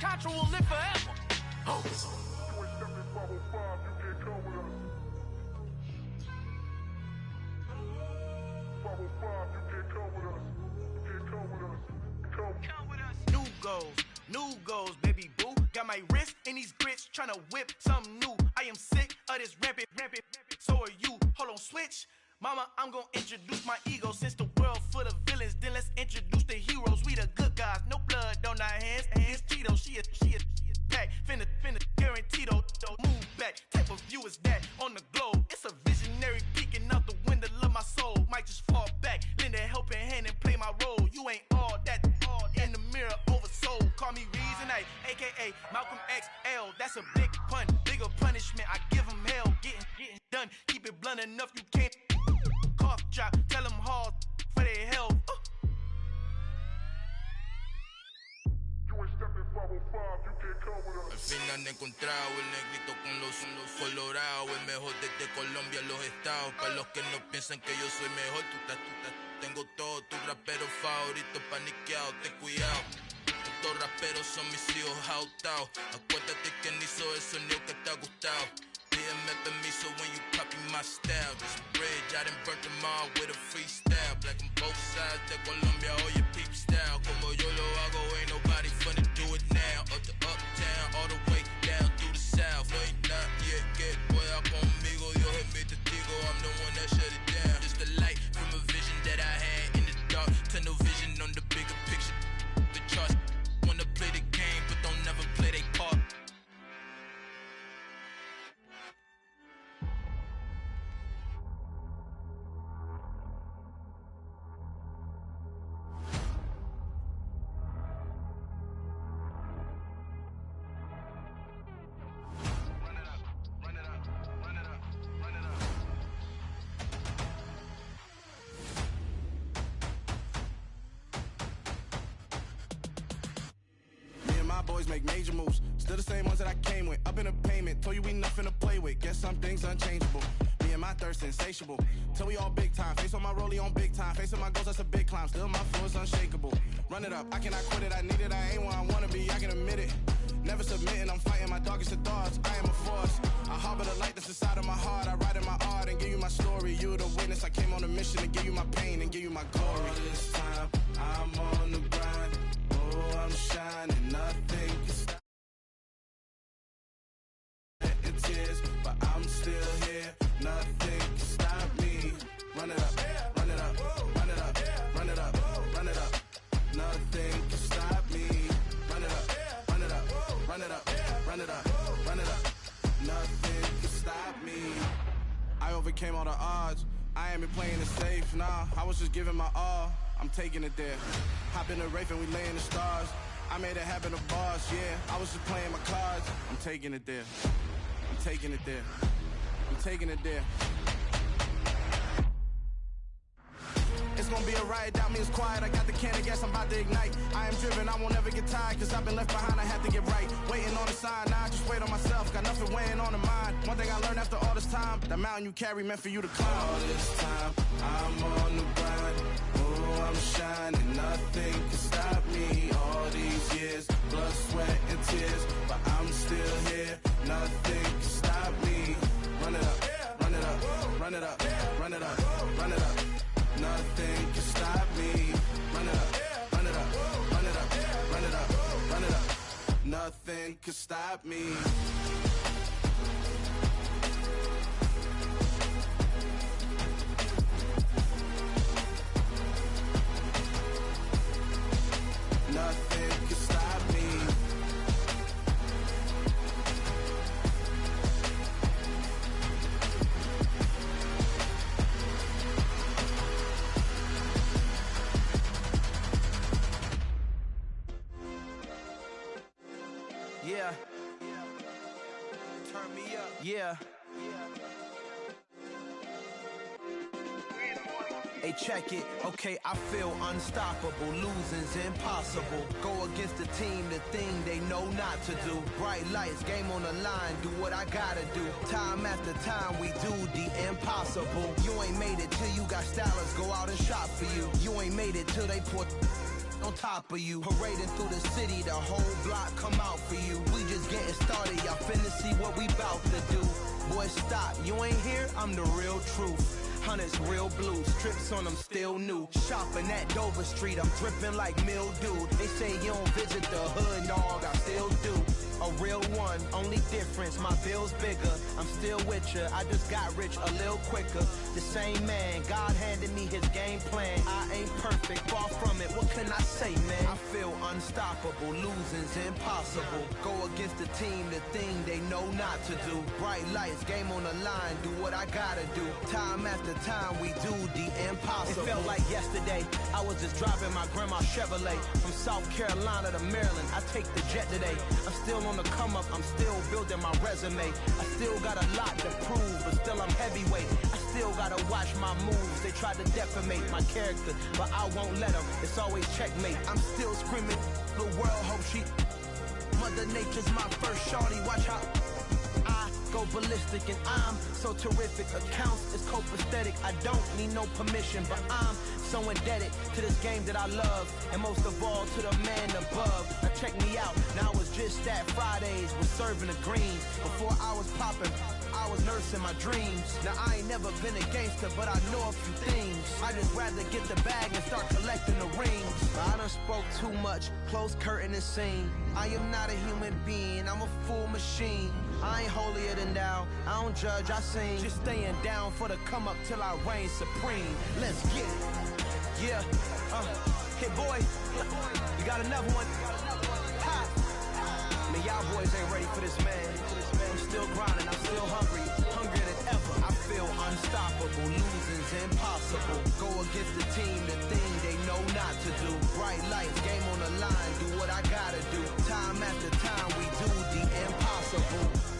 Contra will live forever. Oh. You ain't stepping 505, you can't come with us. 505, you can't come with us. You can't come with us. Come with us. New goals, baby boo. Got my wrist in these grits, tryna whip something new. I am sick of this rampant. So are you. Hold on, switch. Mama, I'm gonna introduce my ego. Since the world full of villains, then let's introduce the heroes. We the good guys, no blood on our hands. Hands Tito, she is pack. Finna guaranteed don't move back. Type of view is that on the globe? It's a visionary peeking out the window of my soul. Might just fall back, lend a helping hand and play my role. You ain't all that in the mirror oversold. Call me Reasonite, aka Malcolm XL. That's a big pun, bigger punishment. I give him hell, getting done. Keep it blunt enough, you can't cough drop. Tell them hard for their health. Al fin han encontrado el negrito con los colorados, el mejor desde Colombia, los estados. Para los que no piensan que yo soy mejor, tengo todos tus raperos favoritos paniqueados, ten cuidado. Estos raperos son mis hijos jautados. Acuérdate que ni hizo el sonido que te ha gustado. Pídeme permiso when you copy my style. This bridge, I done burnt them all with a freestyle. Black on both sides de Colombia, oye peep style. Como yo lo hago, ain't nobody finna do it now. Up to uptown, all the way down through the south. No ain't not yet, que pueda conmigo. Dios es mi testigo, I'm the one that shut it down. Just a light from a vision that I had in the dark. Tunnel vision on the bigger picture. The charts wanna play the game, but don't never play their part. Make major moves, still the same ones that I came with. Up in a payment, told you we nothing to play with. Guess some things unchangeable. Me and my thirst insatiable. Till we all big time. Face on my rollie on big time. Facing my goals, that's a big climb. Still my flow is unshakable. Run it up, I cannot quit it. I need it, I ain't where I wanna be. I can admit it. Never submitting, I'm fighting my darkest of thoughts. I am a force. I harbor the light that's inside of my heart. I write in my art and give you my story. You the witness. I came on a mission to give you my pain and give you my glory. All this time, I'm on the grind. Oh, I'm shining. Nothing can stop. Tears, but I'm still here. Nothing can stop me. Run it up, run it up, run it up, run it up, run it up. Nothing can stop me. Run it up, run it up, run it up, run it up, run it up. Nothing can stop me. I overcame all the odds. I ain't been playing it safe, nah. I was just giving my all. I'm taking it there. Hop in the Wraith and we lay in the stars. I made it happen to bars, yeah. I was just playing my cards. I'm taking it there. I'm taking it there. I'm taking it there. It's gonna be a riot, doubt me it's quiet. I got the can of gas, I'm about to ignite. I am driven, I won't ever get tired. Cause I've been left behind, I have to get right. Waiting on the sign, now I just wait on myself. Got nothing weighing on the mind. One thing I learned after all this time, that mountain you carry meant for you to climb. All this time, I'm on the grind. Oh, I'm shining, nothing can stop me. All these years, blood, sweat, and tears. But I'm still here, nothing can stop me. Run it up, run it up, run it up, run it up, run it up. Nothing can stop me. Run it up, run it up, run it up, run it up, run it up. Nothing can stop me. Nothing can stop me. Yeah. Turn me up. Yeah. Hey, check it. Okay, I feel unstoppable. Losing's impossible. Go against the team, the thing they know not to do. Bright lights, game on the line. Do what I gotta do. Time after time, we do the impossible. You ain't made it till you got stylists go out and shop for you. You ain't made it till they put on top of you. Parading through the city, the whole block come out I'm the real truth. Hunters, real blue, strips on them still new. Shopping at Dover Street, I'm dripping like mildew. They say you don't visit the hood, dog, I still do. A real one, only difference, my bill's bigger. I'm still with ya, I just got rich a little quicker. The same man, God handed me his game plan. I ain't perfect, far from it, what can I say, man? I feel unstoppable, losing's impossible. Go against the team, the thing they know not to do. Bright lights, game on the line, do what I gotta do. Time after time, we do the impossible. It felt like yesterday, I was just driving my grandma's Chevrolet. From South Carolina to Maryland, I take the jet today. I'm still on the come up, I'm still building my resume. I still got a lot to prove, but still I'm heavyweight. I still gotta watch my moves. They try to defamate my character, but I won't let them. It's always checkmate. I'm still screaming, the world hope she. Mother Nature's my first shorty, watch how I go ballistic, and I'm so terrific. Accounts is copacetic. I don't need no permission, but I'm so indebted to this game that I love, and most of all to the man above. Now check me out, now I was just at Fridays, was serving the greens. Before I was popping, I was nursing my dreams. Now I ain't never been a gangster, but I know a few things. I just rather get the bag and start collecting the rings. I done spoke too much, close curtain and scene. I am not a human being, I'm a full machine. I ain't holier than thou, I don't judge, I sing. Just staying down for the come up till I reign supreme. Let's get it. Yeah, hit boy, we got another one. Ha! Man, y'all boys ain't ready for this, man. I'm still grinding, I'm still hungry, hungrier than ever. I feel unstoppable, losing's impossible. Go against the team, the thing they know not to do. Bright lights, game on the line, do what I gotta do. Time after time, we do the impossible.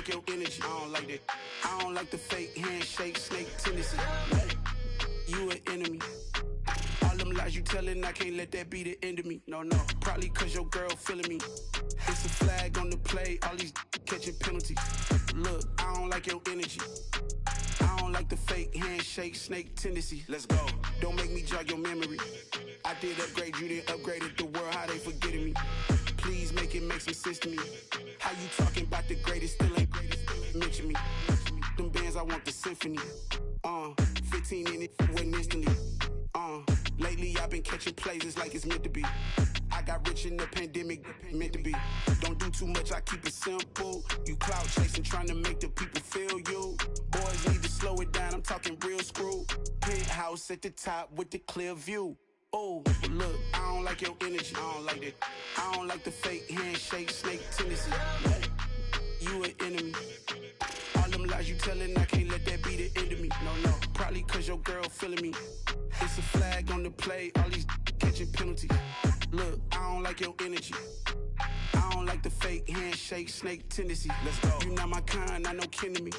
Your energy, I don't like that. I don't like the fake handshake, snake tendency. You an enemy. All them lies you telling, I can't let that be the end of me. No, probably cause your girl feeling me. It's a flag on the play, all these catching penalties. Look, I don't like your energy. I don't like the fake handshake, snake tendency. Let's go. Don't make me jog your memory. I did upgrade, you didn't upgrade it. The world, how they forgetting me. Please make it make some sense to me. How you talking about the greatest, still ain't greatest, mention me. Them bands, I want the symphony. 15 in it, went instantly. Lately I've been catching plays, it's like it's meant to be. I got rich in the pandemic, meant to be. Don't do too much, I keep it simple. You clout chasing, trying to make the people feel you. Boys need to slow it down, I'm talking real screw. Penthouse at the top with the clear view. Oh, look, I don't like your energy, I don't like that. I don't like the fake handshake, snake tendency. You an enemy. All them lies you telling, I can't let that be the end of me. No, probably cause your girl feeling me. It's a flag on the play, all these catching penalties. Look, I don't like your energy. I don't like the fake handshake, snake tendency. Let's go. You not my kind, I know kin to me.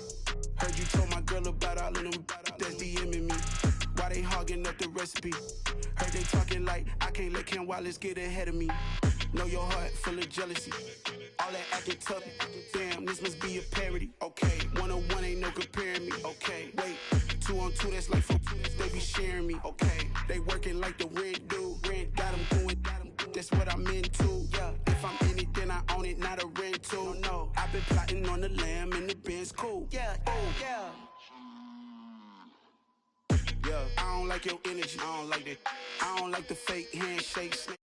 Heard you told my girl about all of them that's DMing me. Why they hogging up the recipe? Heard they talking like I can't let Ken Wallace get ahead of me. Know your heart full of jealousy. All that acting tough. Damn, this must be a parody. Okay, 101 ain't no comparing me. Okay, wait, 2 on 2 that's like 4. They be sharing me. Okay, they working like the rent do. Rent got them going. That's what I'm into. Yeah, if I'm in it, then I own it, not a rental. No, I've been plotting on the lamb and the Benz cool. Yeah, yeah. Yeah, I don't like your energy, I don't like that. I don't like the fake handshake, snake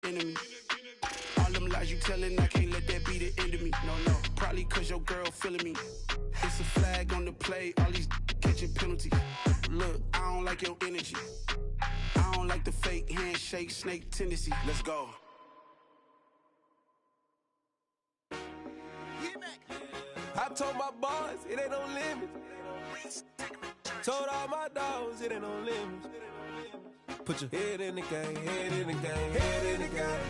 enemy. All them lies you telling, I can't let that be the end of me. No, probably cause your girl feeling me. It's a flag on the play, all these catching penalties. Look, I don't like your energy. I don't like the fake handshake, snake tendency. Let's go. I told my boys, it ain't no limits. Told all my dogs, it ain't no limits. Put your head in the game, head in the game, head in the game.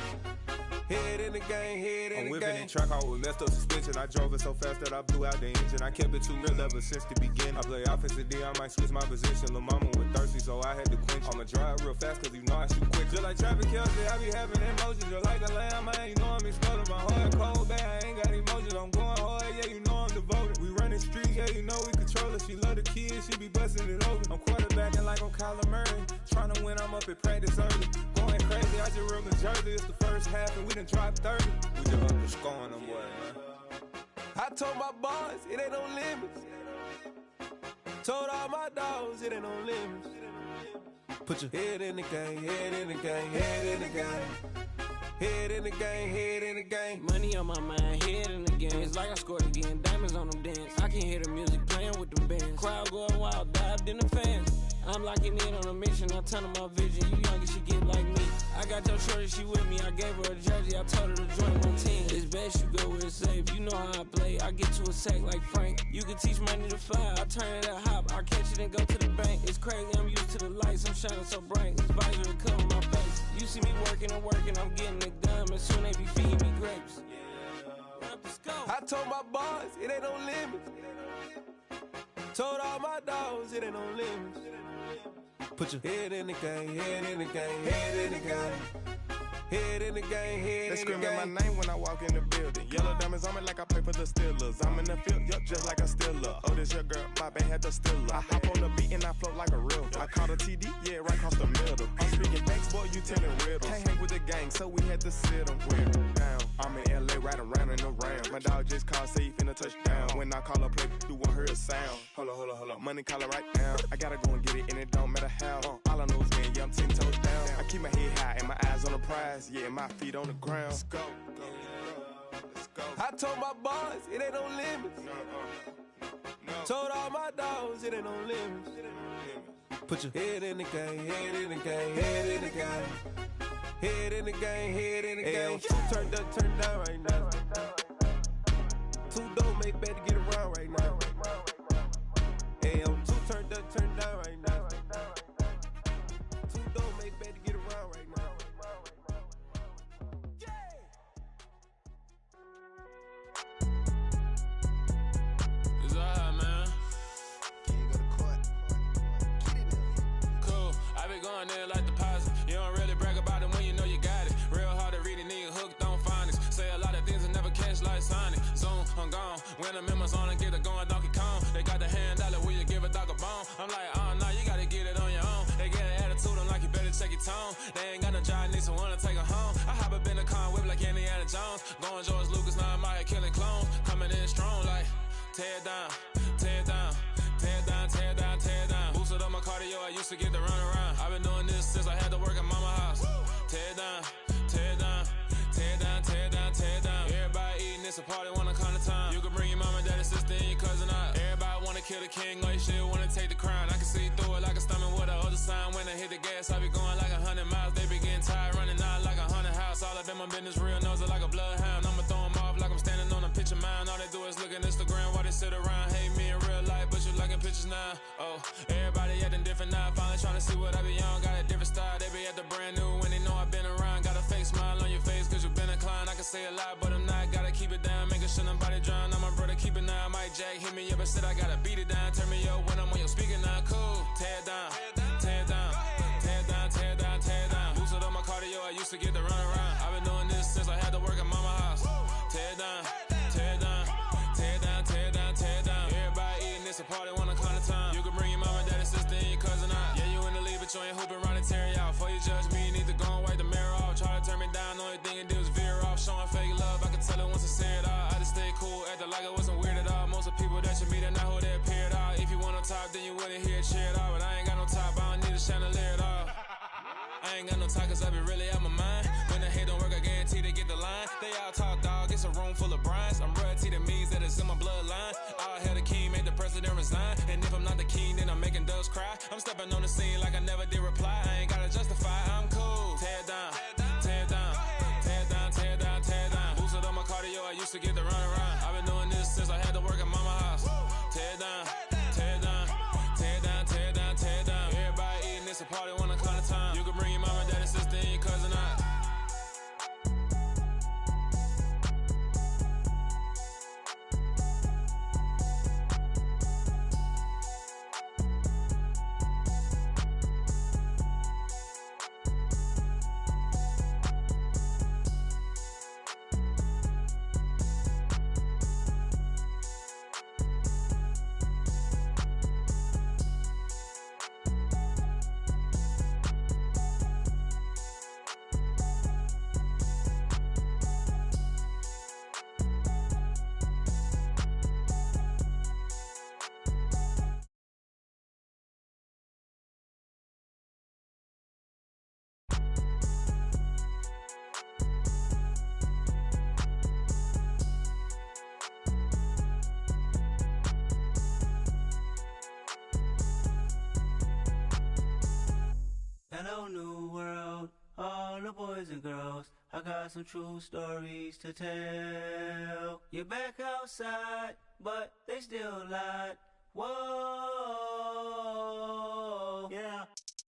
Head in the game, head in the game. I'm whipping in track out with messed up suspension. I drove it so fast that I blew out the engine. I kept it too real ever since the beginning. I play offensive D, I might switch my position. Lil' mama was thirsty, so I had to quench. I'ma drive real fast, cause you know I shoot quick. Just like traffic Kelsey, I be having emotions. Just like a lamb, man, you know I'm exploding. My heart cold, bad, I ain't got emotions. I'm going hard, yeah, you know I'm devoted. We running streets, yeah, you know we control it. She love the kids, she be busting it over. I'm quarterbacking like I'm Kyler Murray. Trying to win, I'm up at practice early. Going crazy, I just real the jersey. It's the first half and we done dropped 30. We just up to scoring them, boy, man. I told my boys, it ain't no limits. Told all my dogs, it ain't no limits. Put your head in the game, head in the game, head in the game. Head in the game, head in the game. Money on my mind, head in the game. It's like I scored again, diamonds on them dance. I can hear the music playing with them bands. Crowd going wild, dived in the fans. I'm locking in on a mission, I turn on my vision. You young and she get like me. I got your shorty, she with me. I gave her a jersey, I told her to join my team. It's best you go where it's safe. You know how I play. I get to a sack like Frank. You can teach money to fly. I turn it up hop. I catch it and go to the bank. It's crazy, I'm used to the lights. I'm shining so bright. This visor to cover my face. You see me working and working. I'm getting it done. And soon they be feeding me grapes. I told my boys, it ain't no limits. Told all my dogs, it ain't no limits. Put your head in the game, head in the game, head in the game. Head in the game, head in the game. They screaming my name when I walk in the building. Yellow diamonds on me like I play for the Steelers. I'm in the field, yup, just like a Steeler. Oh, this your girl, my band had the Steeler. I hop on the beat and I float like a real. I caught a TD, yeah, right across the middle. I'm speaking facts, boy, you telling riddles. Can't hang with the gang, so we had to sit them down. I'm in LA, riding round and around. My dog just called, say he finna touchdown. When I call a play, you won't hear a sound. Hold up, money call it right now. I gotta go and get it, and it don't matter how. All I know is man, yeah, I'm 10 toes down. I keep my head high and my eyes on the prize. Yeah, and my feet on the ground. Let's go. Let's go. I told my boys, it ain't no limits. No. Told all my dogs, it ain't no limits. Put your head in the game, head in the game, head in the game. Head in the game, head in the game. Turned up, turned down right now. Two dope make bad to get around right now. Hey, I'm two turned up, turned down right now. Two dope make bad to get around right now. It's alright, man. Cool. I be going there like deposit. You don't really brag about it when you know you got it. Real hard to read a nigga hooked on phonics. Say a lot of things and never catch like Sonic. Zoom, I'm gone. When I'm in my zone and get it going Donkey Kong. They got the hand dollar, will you give a dog a bone? I'm like, oh no, you gotta get it on your own. They get an attitude, I'm like, you better check your tone. They ain't got no job, need someone to take her home. I hop up in the car, whip like Indiana Jones. Going George Lucas, now I'm out here killing clones. Coming in strong like, tear down, tear down, tear down, tear down, tear down. Boosted up my cardio, I used to get to run around. I've been doing this since I had to work at mama house. Tear down, tear down, tear down, tear down, tear down. Everybody eating, it's a party, one kind of time. You can bring your mama, daddy, sister, and your cousin out. Everybody wanna kill the king, or you shit wanna take the crown. I can see through it like a stomach with a other sign. When I hit the gas, I be going like 100 miles. They be getting tired, running out like 100 house. All up in my business, real nose like a bloodhound. I'ma throw them off like I'm standing on a picture mound. All they do is look at Instagram while they sit around. Hate me in real life, but you liking pictures now. Oh, everybody acting different now. Finally trying to see what I be on. Got a different style, they be at the brand new when they know I've been around. Got a fake smile on your face cause you been inclined. I can say a lot, but I'm not. Gotta keep it down, making sure nobody drown. I'm my brother, keep it now. Mike Jack hit me up and said I gotta beat it down. Turn me up when I'm on your speaker now. Cool, tear down, tear down, tear down, tear down, tear down. Boosted up my cardio, I used to get to run around. I've been doing this since I had to work at mama house. Tear down, tear down, tear down, tear down, tear down. Everybody eating, it's a party, one kind of time. You can bring your mama, daddy, sister, and your cousin out. Yeah, you in the lead, but you ain't hooping around and tearing out. Before you judge me, you need to go and wipe the mirror off. Try to turn me down, only thing it did was veer off. Showing fake love, I could tell it once I said it all. I just stayed cool, acted like it wasn't weird at all. Most of the people that you meet are not who they appear at all. If you want on top, then you wouldn't hear it cheer at all. But I ain't got no top, I don't need a chandelier at all. I ain't got no talk cause I be really out my mind. When the hate don't work, I guarantee they get the line. They all talk dog, it's a room full of brinds. I'm royalty, that means that it's in my bloodline. All hell the king, made the president resign. And if I'm not the king, then I'm making doves cry. I'm stepping on the scene like I never did reply. I ain't gotta justify, I'm cool. Tear down, tear down, tear down, tear down, tear down. Boosted up my cardio, I used to get to run around. I've been doing this since I had to work at mama house. Tear down, tear down, tear down, tear down, tear down. Everybody eating, it's a party, one kind of time. You can bring your mama, daddy, sister, and your cousin out. the boys and girls, I got some true stories to tell. You're back outside, but they still lied. Whoa, yeah.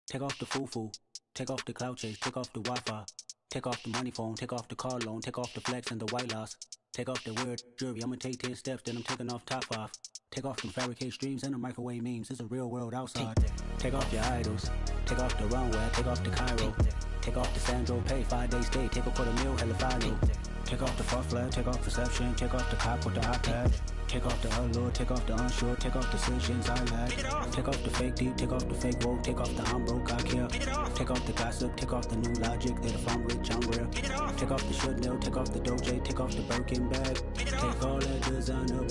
Take off the foo-foo, take off the cloud chase, take off the Wi-Fi. Take off the money phone, take off the car loan, take off the flex and the white loss. Take off the weird jewelry, I'ma take 10 steps, then I'm taking off top 5. Take off them fabricate streams and the microwave memes, it's a real world outside. Take off your idols, take off the runway, take off the Cairo. Take off the Sandro pay, 5 days stay, take a $250,000, hella final. Take off the fuck flag, take off perception, take off the cop with the iPad. Take off the allure, take off the unsure, take off decisions I lack. Take off the fake deep, take off the fake woke, take off the I'm broke, I care. Take off the gossip, take off the new logic, that if I'm rich, I'm real. Take off the should know, take off the Doge, take off the Birkin bag. Take all that designer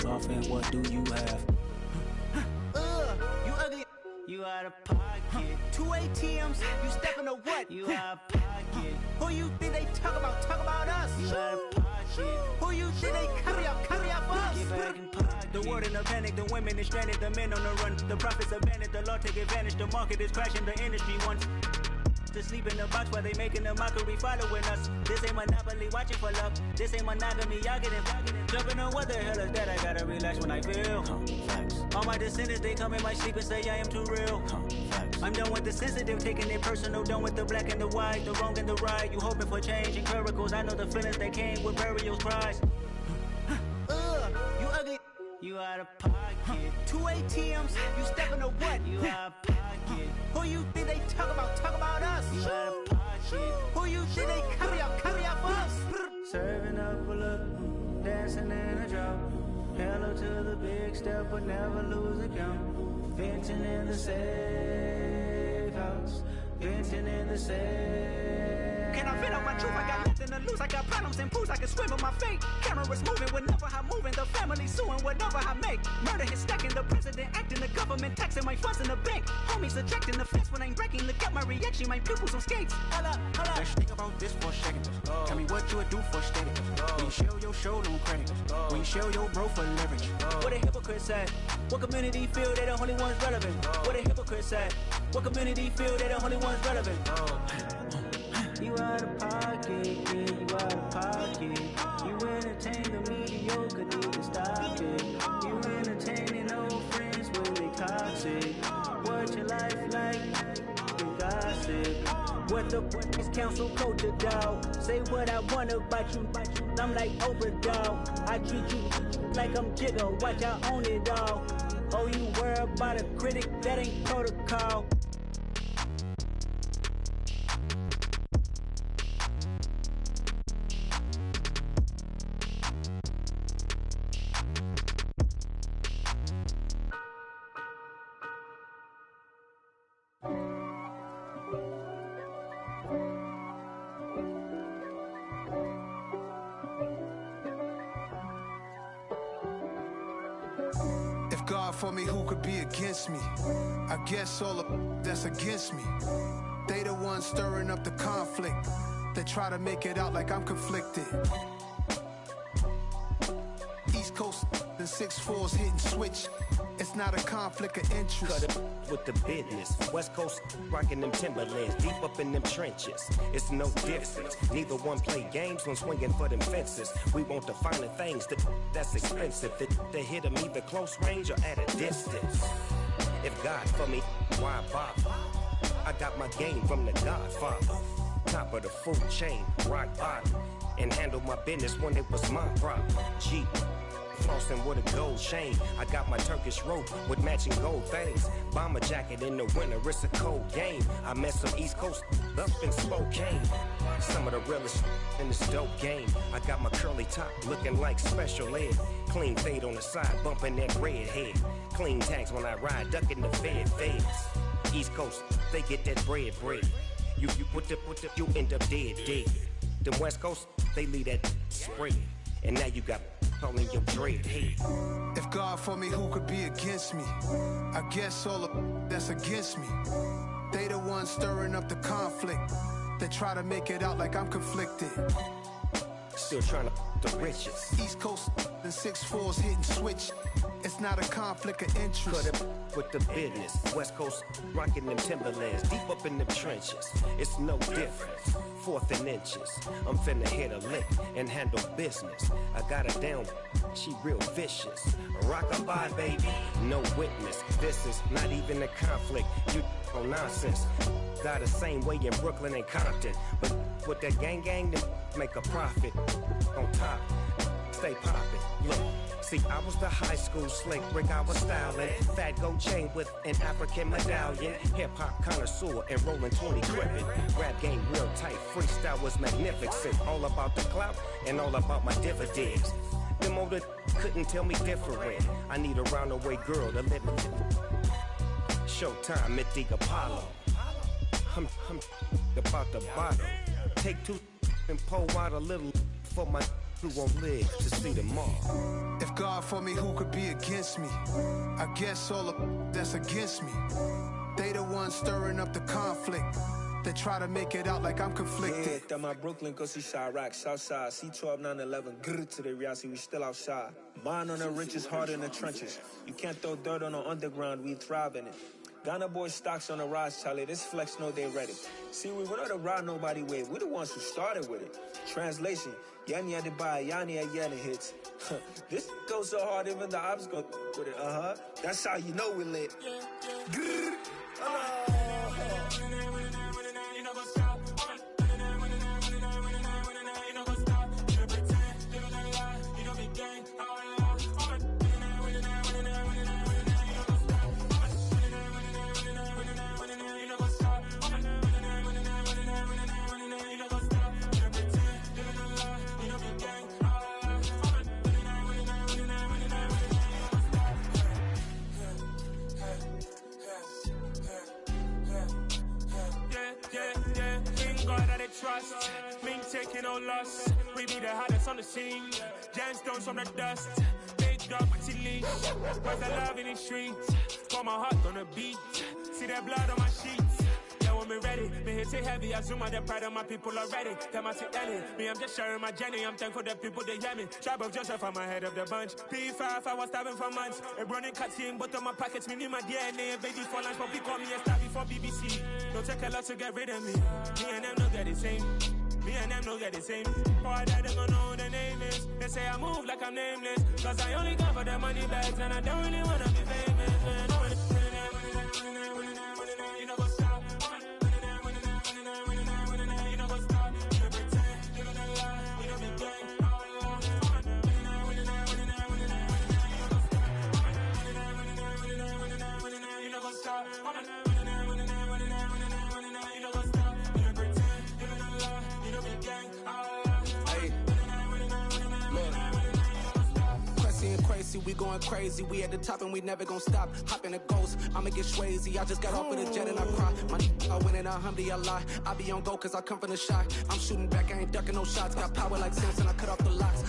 off and what do you have? You ugly. You out of pocket. 2 ATMs, you stepping or what? You out of pocket. Who you think they talk about? Talk about us. You out of pocket. Who you think they carry up us? Get back in pocket. The world in a panic, the women is stranded, the men on the run. The profits abandoned, the law take advantage. The market is crashing, the industry wants to sleep in the box while they making a mockery following us. This ain't Monopoly, watching for love. This ain't monogamy, y'all getting jumping on what the hell is that? I gotta relax when I feel. All my descendants, they come in my sleep and say I am too real. I'm done with the sensitive, taking it personal. Done with the black and the white, the wrong and the right. You hoping for change and miracles. I know the feelings that came with burials, cries. You ugly. You out of pocket. 2 ATMs, you stepping or what? You out of pocket. Who you think they talk about? Talk about us. You out of pocket. Who you think they carry up us? Serving up a look, dancing in a drop. Hello to the big step, but never lose a count. Venting in the safe house. Venting in the safe. Can I vent out my truth? I got nothing to lose. I got problems and pools. I can swim in my fate. Cameras moving whenever I'm moving. The family suing whatever I make. Murder is stacking. The president acting. The government taxing my funds in the bank. Homies subtracting the fence when I'm breaking. Look at my reaction. My pupils on skates. Hold up. Let's think about this for a second. Tell me what you would do for status. When you show your show on credit. When you show your bro for leverage. What a hypocrite said. What community feel they the only ones relevant? What a hypocrite said. What community feel they the only ones relevant? You out of pocket, yeah, you out of pocket. You entertain the mediocre, need to stop it. You entertaining old friends when they toxic. What your life like? You gossip. What the is council culture, dog? Say what I want about you. I'm like Oprah, dog. I treat you like I'm Jigga. Watch I own it all. Oh, you worry about a critic? That ain't protocol. God for me, who could be against me? I guess all of that's against me. They the ones stirring up the conflict. They try to make it out like I'm conflicted. East Coast and 6'4's hitting switch. It's not a conflict of interest. Cut it with the business. West Coast rocking them Timberlands, deep up in them trenches. It's no difference. Neither one play games when swinging for them fences. We want the finer things that's expensive. That hit them either close range or at a distance. If God for me, why bother? I got my game from the Godfather. Top of the food chain, rock bottom. And handle my business when it was my problem. Jeep. Flossing with a gold chain. I got my Turkish rope with matching gold things. Bomber jacket in the winter, it's a cold game. I met some East Coast up in Spokane. Some of the realest in this dope game. I got my curly top looking like special ed. Clean fade on the side, bumping that red head. Clean tags when I ride, ducking the feds. East Coast, they get that bread. You you end up dead. Them West Coast, they leave that spread. And now you got calling your dread head. If God for me, who could be against me? I guess all of that's against me. They the ones stirring up the conflict. They try to make it out like I'm conflicted. Still trying to the riches. East Coast and 6'4's hitting switch. It's not a conflict of interest. Cut up with the business. West Coast rocking them Timberlands, deep up in them trenches. It's no difference. 4th and inches. I'm finna hit a lick and handle business. I got her down, she real vicious. Rockabye, baby, no witness. This is not even a conflict. You on nonsense. Got the same way in Brooklyn and Compton, but with that gang, then make a profit. On top, stay poppin'. Look. See, I was the high school slick Rick, I was styling. Fat gold chain with an African medallion. Hip-hop connoisseur and rolling 20 crippin'. Rap game real tight, freestyle was magnificent. All about the clout and all about my dividends. Them older couldn't tell me different. I need a roundaway girl to let me. Showtime at the Apollo. I'm about the bottom. Take 2 and pour out a little for my who won't live to see tomorrow. If God for me, who could be against me? I guess all of that's against me. They the ones stirring up the conflict. They try to make it out like I'm conflicted. Yeah, that my Brooklyn, go see Chirac, Southside, C12, 911, grrr to the reality, we still outside. Mine on the riches, hard in the trenches. You can't throw dirt on the underground, we thrive in it. Ghana boys stocks on the rise, Charlie. This flex know they ready. See, we were not to ride nobody with. We're the ones who started with it. Translation: Yanni had to buy, Yanni had Yanni hits. This goes so hard, even the ops go with it. That's how you know we lit. Grrr. Trust, mean taking no loss. We be the hottest on the scene. Gemstones from the dust. Big dog, but she leash. Where's the love in the streets? Pour my heart on the beat. See that blood on my sheets. Yeah, when me ready, me hit it heavy. I zoom out the pride of my people already. Them I see Ellie. Me, I'm just sharing my journey. I'm thankful that people they hear me. Tribe of Joseph, I'm ahead of the bunch. P5, I was starving for months. A running cuts in, but on my pockets, me need my DNA. Baby for lunch, but we call me a star before BBC. Don't take a lot to get rid of me. Me and them know that the same. Me and them know that the same. Boy, that they gonna know who the name is. They say I move like I'm nameless. Cause I only come for the money bags. And I don't really wanna be famous, man. You know what's up. You know what's up. You pretend. You know the lie. You know the game. You know what's up. Crazy, we going crazy. We at the top and we never gonna stop. Hop in a ghost, I'ma get swayzy. I just got off of the jet and I cry. My I win and I humdy a lot. I be on go cause I come from the shot. I'm shooting back, I ain't ducking no shots. Got power like Samson, I cut off the locks.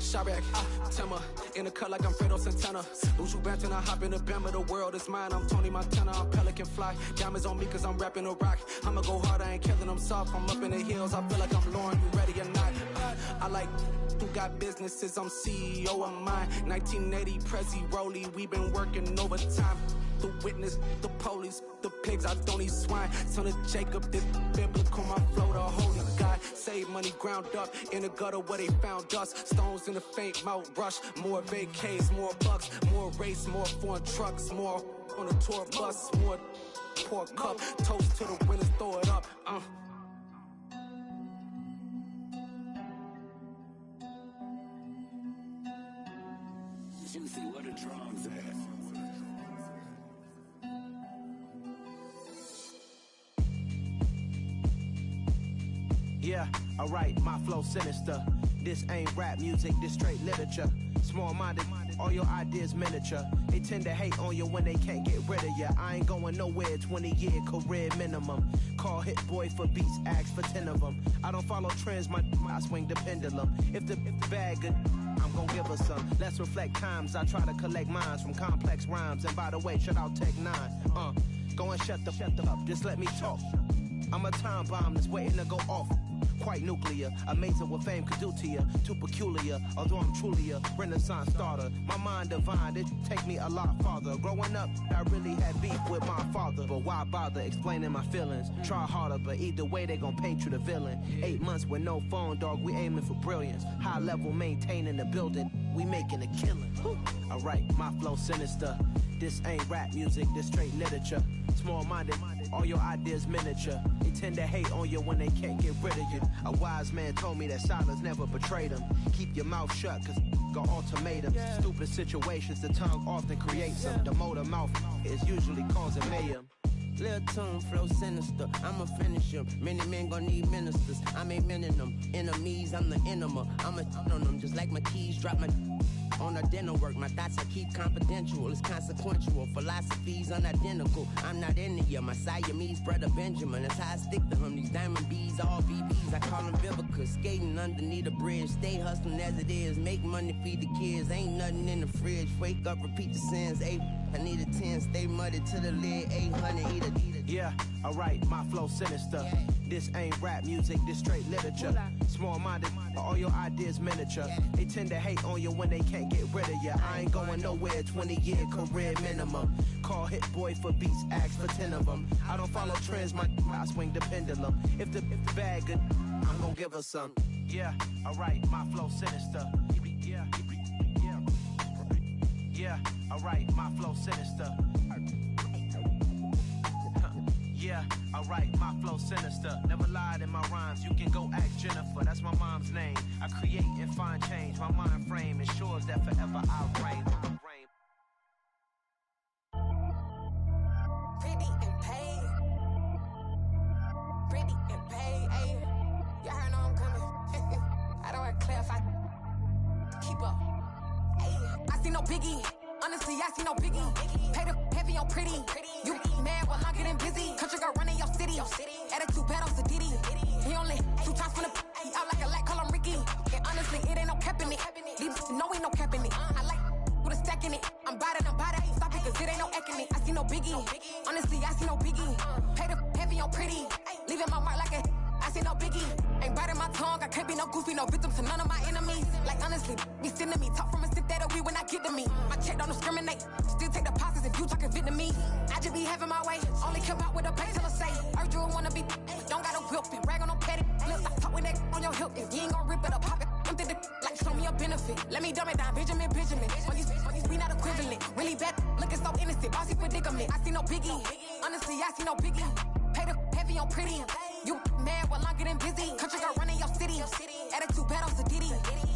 Chirac, Timmer, in the cut like I'm Fredo Santana. Lose you Banton, I hop in the Bama, the world is mine. I'm Tony Montana, I'm Pelican Fly. Diamonds on me cause I'm rapping a rock. I'ma go hard, I ain't killing them soft. I'm up in the hills, I feel like I'm Lauren, you ready or not? I like who got businesses, I'm CEO of mine. 1980 Prezi Rolly, we been working overtime. The witness, the police, the pigs, I don't eat swine. Son of Jacob, this biblical, my flow, the holy God. Save money ground up in the gutter where they found us. Stones in the faint mouth rush. More vacays, more bucks, more race, more foreign trucks, more on a tour bus, more pork cup. Toast to the winners, throw it up. Juicy, what the drums at? Yeah, alright, my flow sinister. This ain't rap music, this straight literature. Small-minded, all your ideas miniature. They tend to hate on you when they can't get rid of you. I ain't going nowhere, 20-year career minimum. Call Hit Boy for beats, ask for 10 of them. I don't follow trends, I swing the pendulum. If the bag good, I'm gon' give her some. Let's reflect times, I try to collect minds from complex rhymes. And by the way, shout out Tech 9. Go and shut the up, just let me talk. I'm a time bomb that's waiting to go off. quite nuclear. Amazing what fame could do to you. Too peculiar, although I'm truly a Renaissance starter. My mind divine, it take me a lot farther. Growing up, I really had beef with my father. But why bother explaining my feelings? Try harder, but either way they gon' paint you the villain. 8 months with no phone, dog, we aiming for brilliance. High level, maintaining the building, we making a killing. Alright, my flow sinister. This ain't rap music, this straight literature. Small-minded, all your ideas miniature. They tend to hate on you when they can't get rid of you. A wise man told me that silence never betrayed him. Keep your mouth shut, cause got ultimatums. Stupid situations, the tongue often creates them. The motor mouth is usually causing mayhem. Lil' tune, flow sinister, I'ma finish him. Many men gon' need ministers, I'm aiming them. Enemies, I'm the enema, I'ma on them. Just like my keys, drop my on our dinner work. My thoughts I keep confidential, it's consequential. Philosophies unidentical, I'm not into you. My Siamese brother Benjamin, that's how I stick to him. These diamond bees, all BBs, I call them Vivica. Skating underneath a bridge, stay hustling as it is. Make money, feed the kids, ain't nothing in the fridge. Wake up, repeat the sins, I need a 10, stay muddy to the lid, 800, eat a. Yeah, alright, my flow sinister. This ain't rap music, this straight literature. Small-minded, all your ideas miniature. They tend to hate on you when they can't get rid of you. I ain't going nowhere, 20-year career minimum. Call Hit Boy for beats, ask for 10 of them. I don't follow trends, I swing the pendulum. If the bag good, I'm gonna give her some. Yeah, alright, my flow sinister. Yeah, alright, my flow sinister. Yeah, alright, my flow sinister. Never lied in my rhymes, you can go ask Jennifer. That's my mom's name. I create and find change. My mind frame ensures that forever I'll reign. Pretty and paid. Pretty and paid, ayy. Y'all heard know I'm coming. I don't want to clarify. Keep up. Ayy. I see no biggie. Honestly, I see no biggie. Pay the heavy on pretty. You mad while I'm getting busy. Country girl running your city. Attitude bad on Sadidi. He only 2 times from the he out like a lack, call him Ricky. And honestly, it ain't no cap in it. These know ain't no cap in it. I like with a stack in it. I'm bout it. Stop it, cause it ain't no eck in it. I see no biggie. Honestly, I see no biggie. Pay the heavy on pretty. Leaving my mark like a I see no biggie. Ain't biting my tongue. I can't be no goofy, no victim to none of my enemies. Like honestly, be sending me talk from a sip that'll be when I get to me. My check don't discriminate. Still take deposits if you talking Vietnamese. I just be having my way. Only care about what the pay till I say. Urge you wanna be. Don't gotta whip it. Rag on no petty. Let's stop talk with that on your hip. If you ain't gon' rip it up, pop it. I'm the like show me a benefit. Let me dumb it down, Benjamin. On these we not equivalent. Really bad, looking so innocent. Bossy predicament. I see no biggie. Honestly, I see no biggie. Pay the heavy on pretty. You mad while I'm getting busy. Country girl running your city. Attitude bad on Sadidi.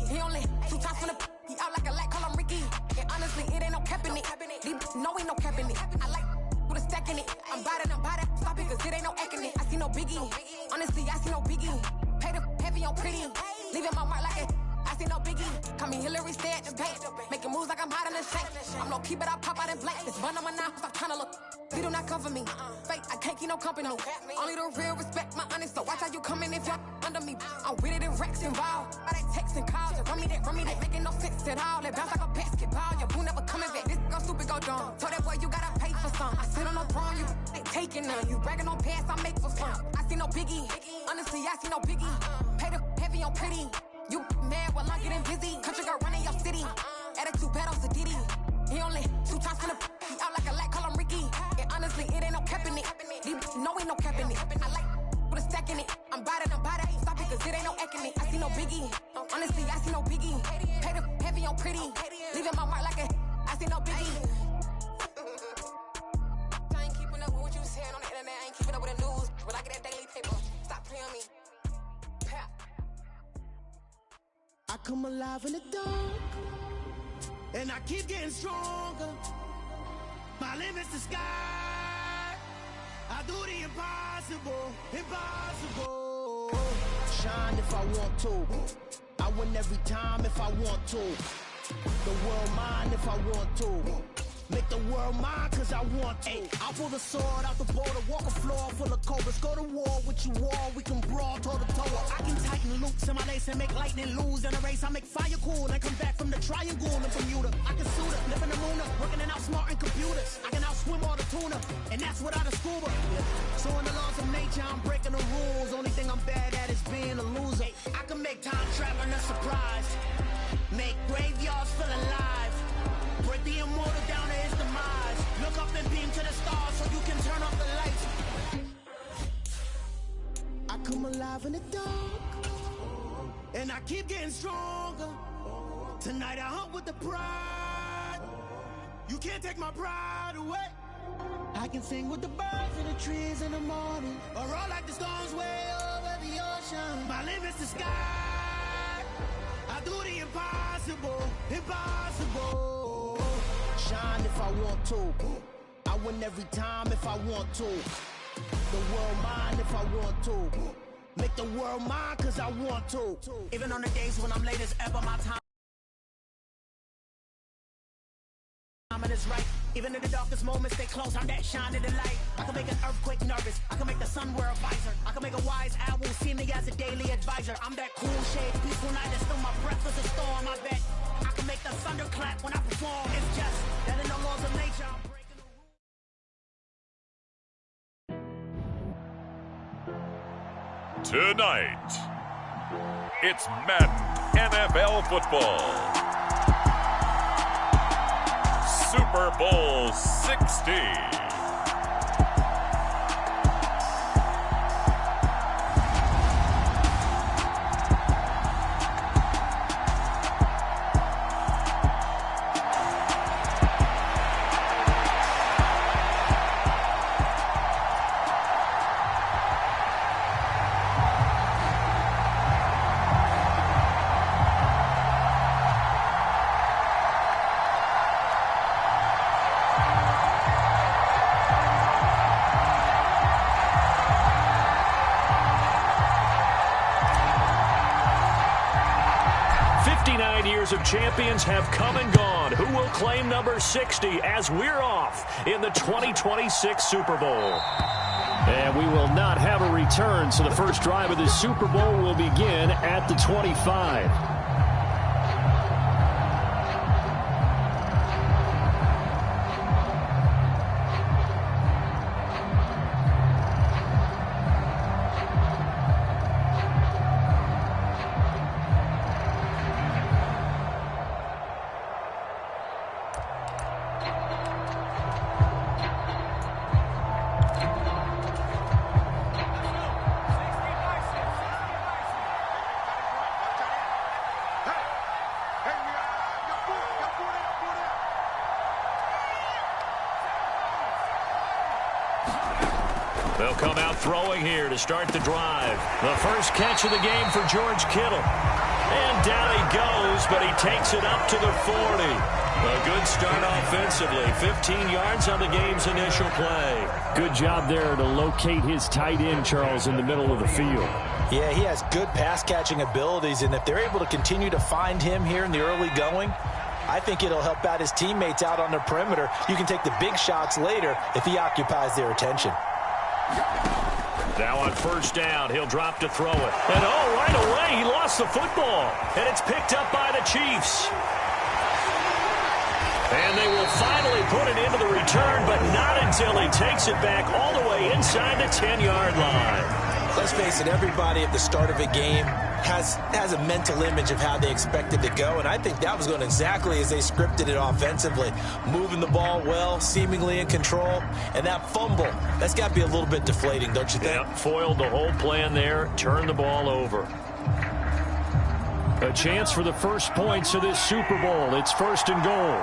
He only 2 times from the he out like a lack, call him Ricky. And honestly, it ain't no cap in it. These know ain't no cap in it. I like with a stack in it. I'm bout it. Stop it, cause it ain't no eck in it. I see no biggie. Honestly, I see no biggie. Pay the heavy on pretty. Leaving my mark like a I see no biggie. Call me Hillary, stay at the bank. Making moves like I'm hiding in shank. I'm low key, but I pop out in blank. This bun on my knife, stop trying to look. They do not cover me. Fake, I can't keep no company. Only the real respect my honest. So watch how you coming if y'all under me. I'm with it in Rex involved. By they text and calls. Just run me that. Making no sense at all. They bounce like a basketball. Your boo never coming back. This go stupid, go dumb. Told that boy you gotta pay for some. I sit on no throne, you ain't taking none. You bragging on pants, I make for fun. I see no biggie. Honestly, I see no biggie. Pay the heavy on pretty. You mad while I'm getting busy. Country girl running your city. Attitude bad on Sadidi. He only 2 times from the he out like a lack, call him Ricky. And honestly, it ain't no cap in it. These know ain't no cap in it. I like with a stack in it. I'm bout it. Stop it, cause it ain't no eck in it. I see no biggie. Honestly, I see no biggie. Pay the heavy on pretty. Leaving my mark like a I see no biggie. I ain't keeping up with what you saying on the internet. I ain't keeping up with the news. But I get that daily paper. Stop playing me. I come alive in the dark, and I keep getting stronger. My limit's the sky. I do the impossible, impossible. Shine if I want to. I win every time if I want to. The world mine if I want to. Make the world mine cause I want to. I'll pull the sword out the border, walk a floor full of cobras. Go to war with you all, we can brawl toe to toe. I can tighten loops in my lace and make lightning lose in a race. I make fire cool and come back from the triangle in Bermuda. I can suit it, live in the moon, working and outsmarting computers. I can outswim all the tuna, and that's without a scuba. So in the laws of nature, I'm breaking the rules. Only thing I'm bad at is being a loser. I can make time traveling a surprise. Make graveyards feel alive. Break the immortal down to his demise. Look up and beam to the stars so you can turn off the lights. I come alive in the dark, and I keep getting stronger. Tonight I hunt with the pride. You can't take my pride away. I can sing with the birds in the trees in the morning, or roll like the storms way over the ocean. My limit's the sky. I do the impossible, impossible. Shine if I want to. I win every time if I want to. The world mine if I want to. Make the world mine cause I want to. Even on the days when I'm late as ever, my time is right. Even in the darkest moments, stay close. I'm that shine in the light. I can make an earthquake nervous. I can make the sun wear a visor. I can make a wise owl see me as a daily advisor. I'm that cool shade, peaceful night, and still my breath is a storm. I bet I can make the thunder clap when I perform. It's just that in the laws of nature, I'm breaking the rules. Tonight, it's Madden NFL football. Super Bowl 60. Of champions have come and gone. Who will claim number 60 as we're off in the 2026 Super Bowl? And we will not have a return, so the first drive of the Super Bowl will begin at the 25. They'll come out throwing here to start the drive. The first catch of the game for George Kittle. And down he goes, but he takes it up to the 40. A good start offensively. 15 yards on the game's initial play. Good job there to locate his tight end, Charles, in the middle of the field. Yeah, he has good pass-catching abilities, and if they're able to continue to find him here in the early going, I think it'll help out his teammates out on the perimeter. You can take the big shots later if he occupies their attention. Now on first down, he'll drop to throw it. And right away, he lost the football. And it's picked up by the Chiefs. And they will finally put it into the return, but not until he takes it back all the way inside the 10-yard line. Let's face it, everybody at the start of a game has a mental image of how they expect it to go, and I think that was going exactly as they scripted it offensively. Moving the ball well, seemingly in control, and that fumble, that's got to be a little bit deflating, don't you think? Yep, foiled the whole plan there, turned the ball over. A chance for the first points of this Super Bowl. It's first and goal.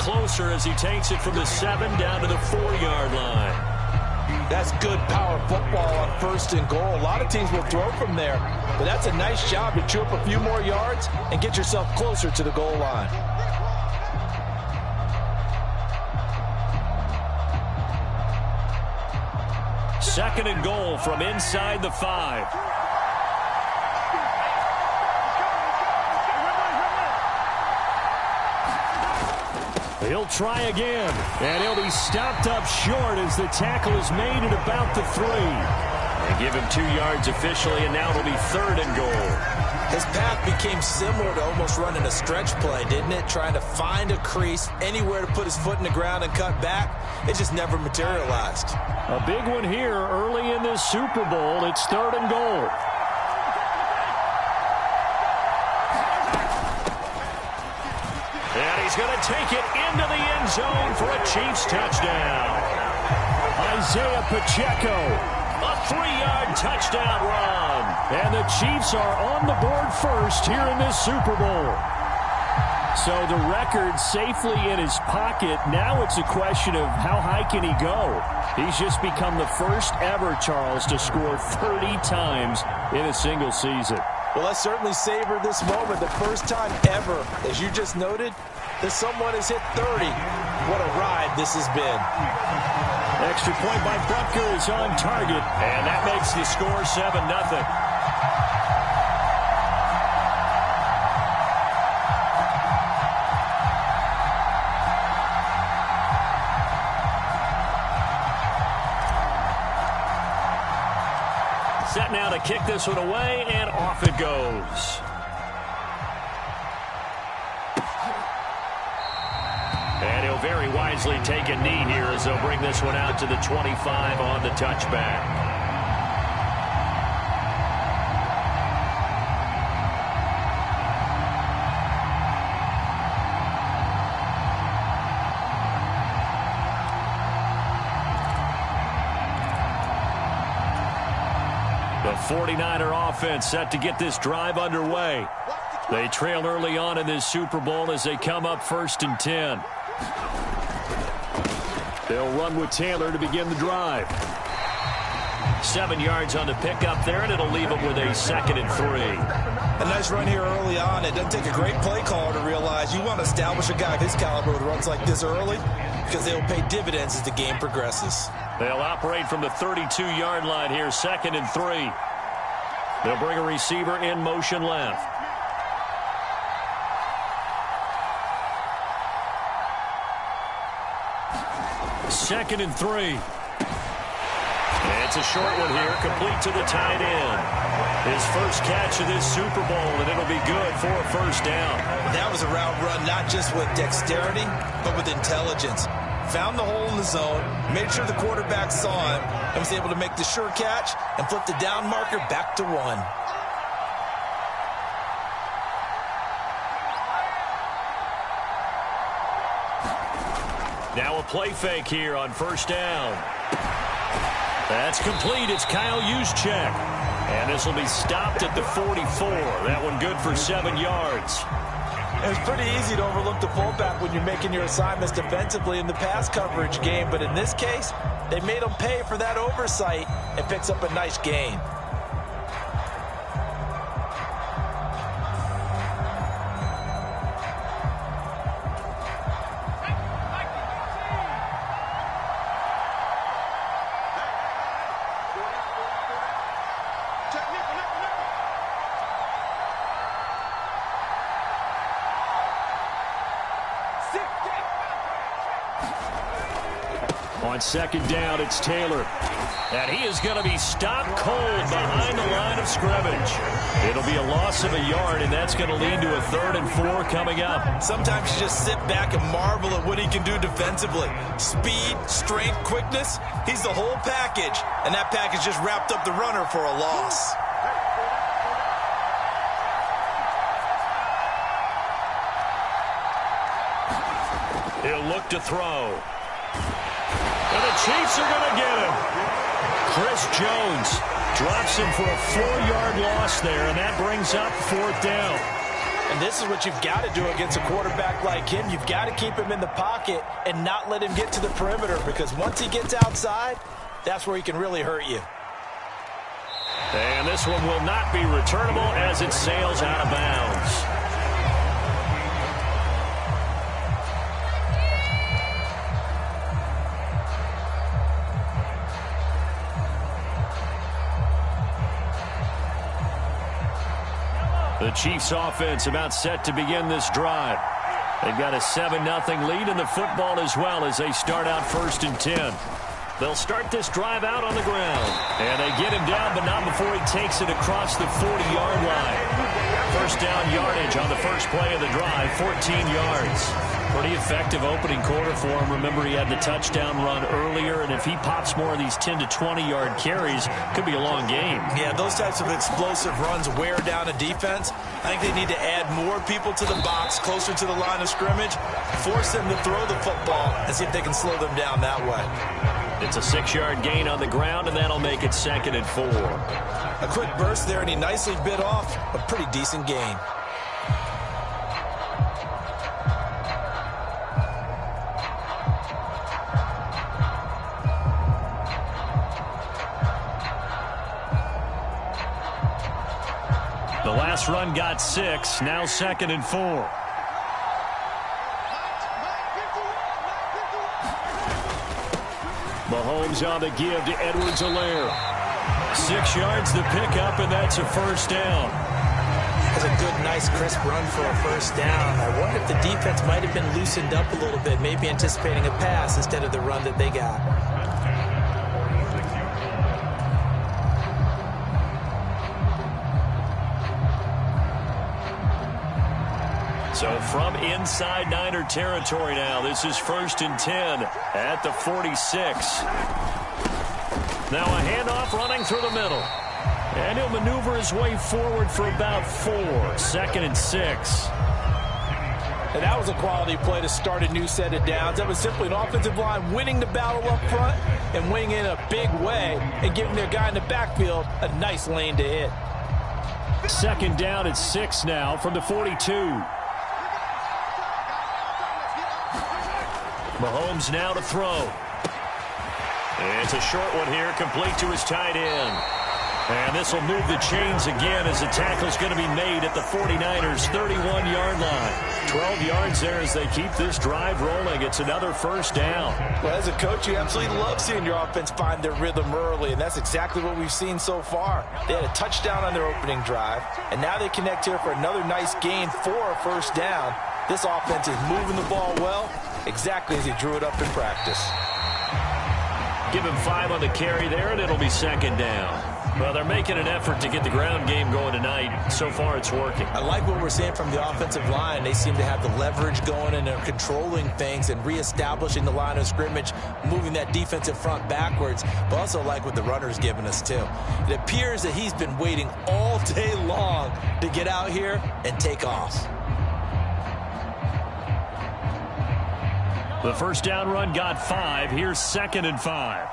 Closer as he takes it from the 7 down to the 4-yard line. That's good power football on first and goal. A lot of teams will throw from there, but that's a nice job to chew up a few more yards and get yourself closer to the goal line. 2nd and goal from inside the 5. He'll try again, and he'll be stopped up short as the tackle is made at about the 3. They give him 2 yards officially, and now it'll be 3rd and goal. His path became similar to almost running a stretch play, didn't it? Trying to find a crease, anywhere to put his foot in the ground and cut back. It just never materialized. A big one here early in this Super Bowl. It's 3rd and goal. And he's going to take it into the end zone for a Chiefs touchdown. Isaiah Pacheco, a 3-yard touchdown run. And the Chiefs are on the board first here in this Super Bowl. So the record safely in his pocket. Now it's a question of how high can he go. He's just become the first ever, Charles, to score 30 times in a single season. Well, let's certainly savor this moment. The first time ever, as you just noted, that someone has hit 30. What a ride this has been. Extra point by Butker is on target, and that makes the score 7-0. Set now to kick this one away, and off it goes. And he'll very wisely take a knee here as they'll bring this one out to the 25 on the touchback. The 49er offense set to get this drive underway. They trail early on in this Super Bowl as they come up 1st and 10. They'll run with Taylor to begin the drive. 7 yards on the pickup there, and it'll leave them with a 2nd and 3. A nice run here early on. It doesn't take a great play caller to realize you want to establish a guy of his caliber with runs like this early because they will pay dividends as the game progresses. They'll operate from the 32-yard line here, 2nd and 3. They'll bring a receiver in motion left. Second and 3. It's a short one here, complete to the tight end. His first catch of this Super Bowl, and it'll be good for a 1st down. That was a route run not just with dexterity, but with intelligence. Found the hole in the zone, made sure the quarterback saw him, and was able to make the sure catch and flip the down marker back to 1. Now a play fake here on 1st down. That's complete. It's Kyle Juszczyk. And this will be stopped at the 44. That one good for 7 yards. It's pretty easy to overlook the fullback when you're making your assignments defensively in the pass coverage game. But in this case, they made him pay for that oversight and picks up a nice gain. On 2nd down, it's Taylor. And he is going to be stopped cold behind the line of scrimmage. It'll be a loss of a yard, and that's going to lead to a 3rd and 4 coming up. Sometimes you just sit back and marvel at what he can do defensively. Speed, strength, quickness, he's the whole package. And that package just wrapped up the runner for a loss. He'll look to throw. And the Chiefs are going to get him. Chris Jones drops him for a 4-yard loss there, and that brings up 4th down. And this is what you've got to do against a quarterback like him. You've got to keep him in the pocket and not let him get to the perimeter, because once he gets outside, that's where he can really hurt you. And this one will not be returnable as it sails out of bounds. The Chiefs offense about set to begin this drive. They've got a 7-0 lead in the football as well as they start out 1st and 10. They'll start this drive out on the ground. And they get him down, but not before he takes it across the 40-yard line. First down yardage on the first play of the drive, 14 yards. Pretty effective opening quarter for him. Remember, he had the touchdown run earlier, and if he pops more of these 10 to 20-yard carries, could be a long game. Yeah, those types of explosive runs wear down a defense. I think they need to add more people to the box, closer to the line of scrimmage, force them to throw the football, and see if they can slow them down that way. It's a 6-yard gain on the ground, and that'll make it 2nd and 4. A quick burst there, and he nicely bit off a pretty decent gain. The last run got 6, now 2nd and 4. Mahomes on the give to Edwards-Helaire. 6 yards the pickup, and that's a first down. That's a good, nice, crisp run for a first down. I wonder if the defense might have been loosened up a little bit, maybe anticipating a pass instead of the run that they got. So from inside Niner territory now, this is 1st and 10 at the 46. Now a handoff running through the middle. And he'll maneuver his way forward for about 4. 2nd and 6. And that was a quality play to start a new set of downs. That was simply an offensive line winning the battle up front and winning in a big way and giving their guy in the backfield a nice lane to hit. 2nd down at 6 now from the 42. Mahomes now to throw. It's a short one here, complete to his tight end. And this will move the chains again as the tackle's going to be made at the 49ers' 31-yard line. 12 yards there as they keep this drive rolling. It's another first down. Well, as a coach, you absolutely love seeing your offense find their rhythm early, and that's exactly what we've seen so far. They had a touchdown on their opening drive, and now they connect here for another nice gain for a first down. This offense is moving the ball well, exactly as he drew it up in practice. Give him 5 on the carry there, and it'll be 2nd down. Well, they're making an effort to get the ground game going tonight. So far, it's working. I like what we're seeing from the offensive line. They seem to have the leverage going, and they're controlling things and reestablishing the line of scrimmage, moving that defensive front backwards, but also like what the runner's giving us, too. It appears that he's been waiting all day long to get out here and take off. The first down run got 5. Here's 2nd and 5.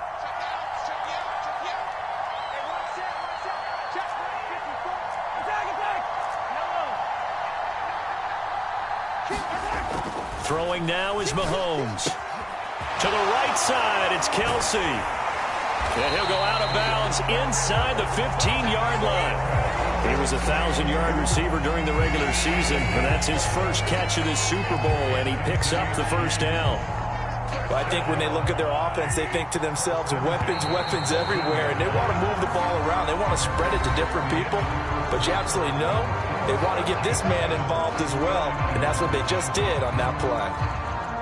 Throwing now is Mahomes. To the right side, it's Kelsey. And he'll go out of bounds inside the 15-yard line. He was a 1,000-yard receiver during the regular season, and that's his first catch of this Super Bowl, and he picks up the first down. Well, I think when they look at their offense, they think to themselves, weapons, weapons everywhere, and they want to move the ball around. They want to spread it to different people, but you absolutely know they want to get this man involved as well, and that's what they just did on that play.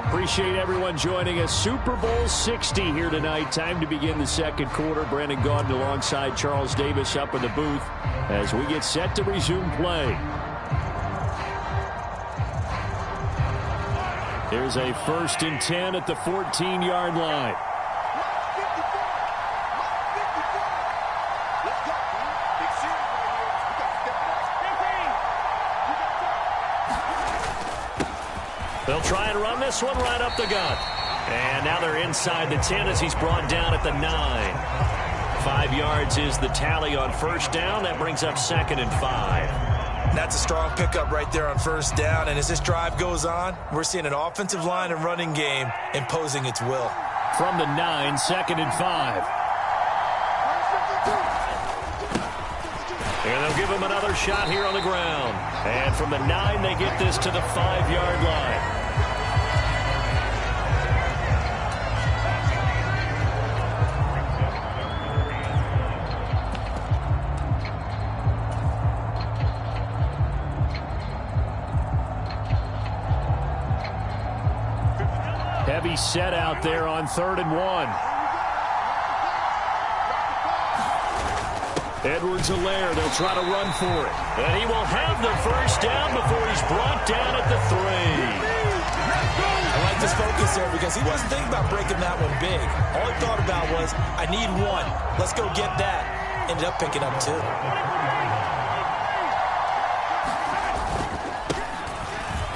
Appreciate everyone joining us. Super Bowl 60 here tonight. Time to begin the second quarter. Brandon Gaudin alongside Charles Davis up in the booth as we get set to resume play. Here's a 1st and 10 at the 14-yard line. They'll try and run this one right up the gut. And now they're inside the 10 as he's brought down at the 9. 5 yards is the tally on first down. That brings up 2nd and 5. That's a strong pickup right there on first down. And as this drive goes on, we're seeing an offensive line and running game imposing its will. From the 9, 2nd and 5. And they'll give him another shot here on the ground. And from the 9, they get this to the 5-yard line. He's set out there on 3rd and 1. Edwards-Helaire, they'll try to run for it. And he will have the first down before he's brought down at the 3. I like this focus there because he wasn't thinking about breaking that one big. All he thought about was, I need one. Let's go get that. Ended up picking up 2.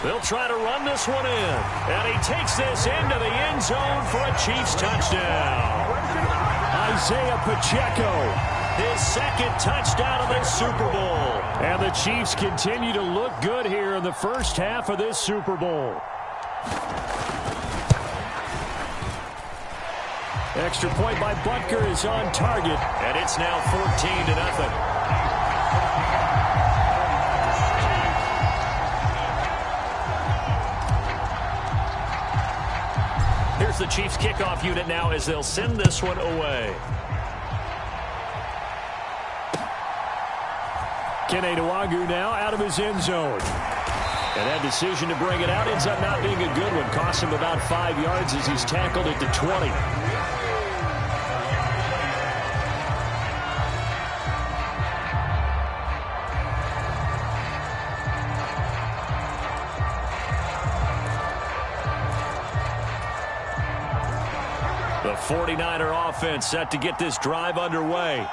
They'll try to run this one in. And he takes this into the end zone for a Chiefs touchdown. Isaiah Pacheco, his second touchdown of this Super Bowl. And the Chiefs continue to look good here in the first half of this Super Bowl. Extra point by Butker is on target, and it's now 14-0. Here's the Chiefs kickoff unit now as they'll send this one away. Kene Nwangwu now out of his end zone. And that decision to bring it out ends up not being a good one. Costs him about 5 yards as he's tackled at the 20. The 49er offense set to get this drive underway.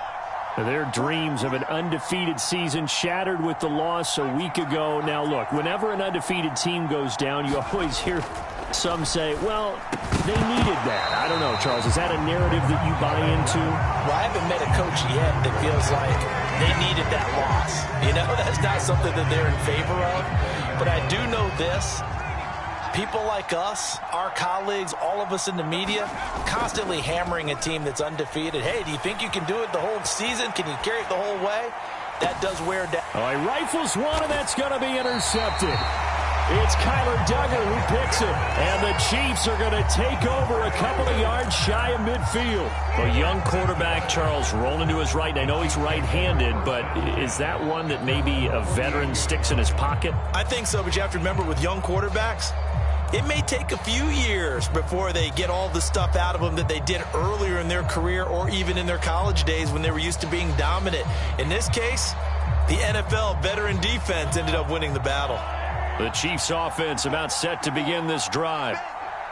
Their dreams of an undefeated season shattered with the loss a week ago. Now, look, whenever an undefeated team goes down, you always hear some say, well, they needed that. I don't know, Charles. Is that a narrative that you buy into? Well, I haven't met a coach yet that feels like they needed that loss. You know, that's not something that they're in favor of. But I do know this. People like us, our colleagues, all of us in the media, constantly hammering a team that's undefeated. Hey, do you think you can do it the whole season? Can you carry it the whole way? That does wear down. All right, rifles one, and that's going to be intercepted. It's Kyler Duggar who picks it. And the Chiefs are going to take over a couple of yards shy of midfield. A young quarterback, Charles, rolling to his right. I know he's right-handed, but is that one that maybe a veteran sticks in his pocket? I think so, but you have to remember with young quarterbacks, it may take a few years before they get all the stuff out of them that they did earlier in their career or even in their college days when they were used to being dominant. In this case, the NFL veteran defense ended up winning the battle. The Chiefs offense about set to begin this drive.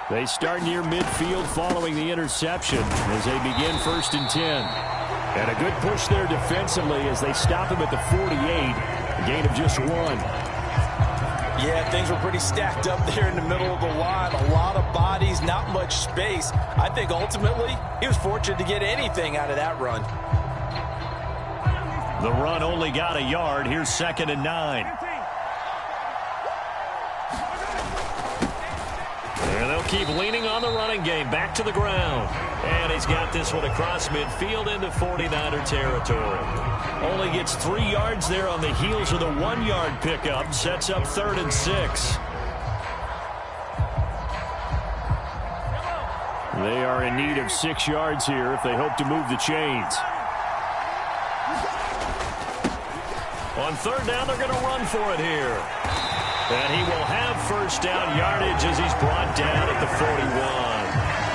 They start near midfield following the interception as they begin 1st and 10. And a good push there defensively as they stop him at the 48, a gain of just 1. Yeah, things were pretty stacked up there in the middle of the line. A lot of bodies, not much space. I think ultimately he was fortunate to get anything out of that run. The run only got a yard. Here's 2nd and 9. And they'll keep leaning on the running game. Back to the ground. And he's got this one across midfield into 49er territory. Only gets 3 yards there on the heels of the 1-yard pickup. Sets up 3rd and 6. They are in need of 6 yards here if they hope to move the chains. On 3rd down, they're going to run for it here. And he will have 1st down yardage as he's brought down at the 41.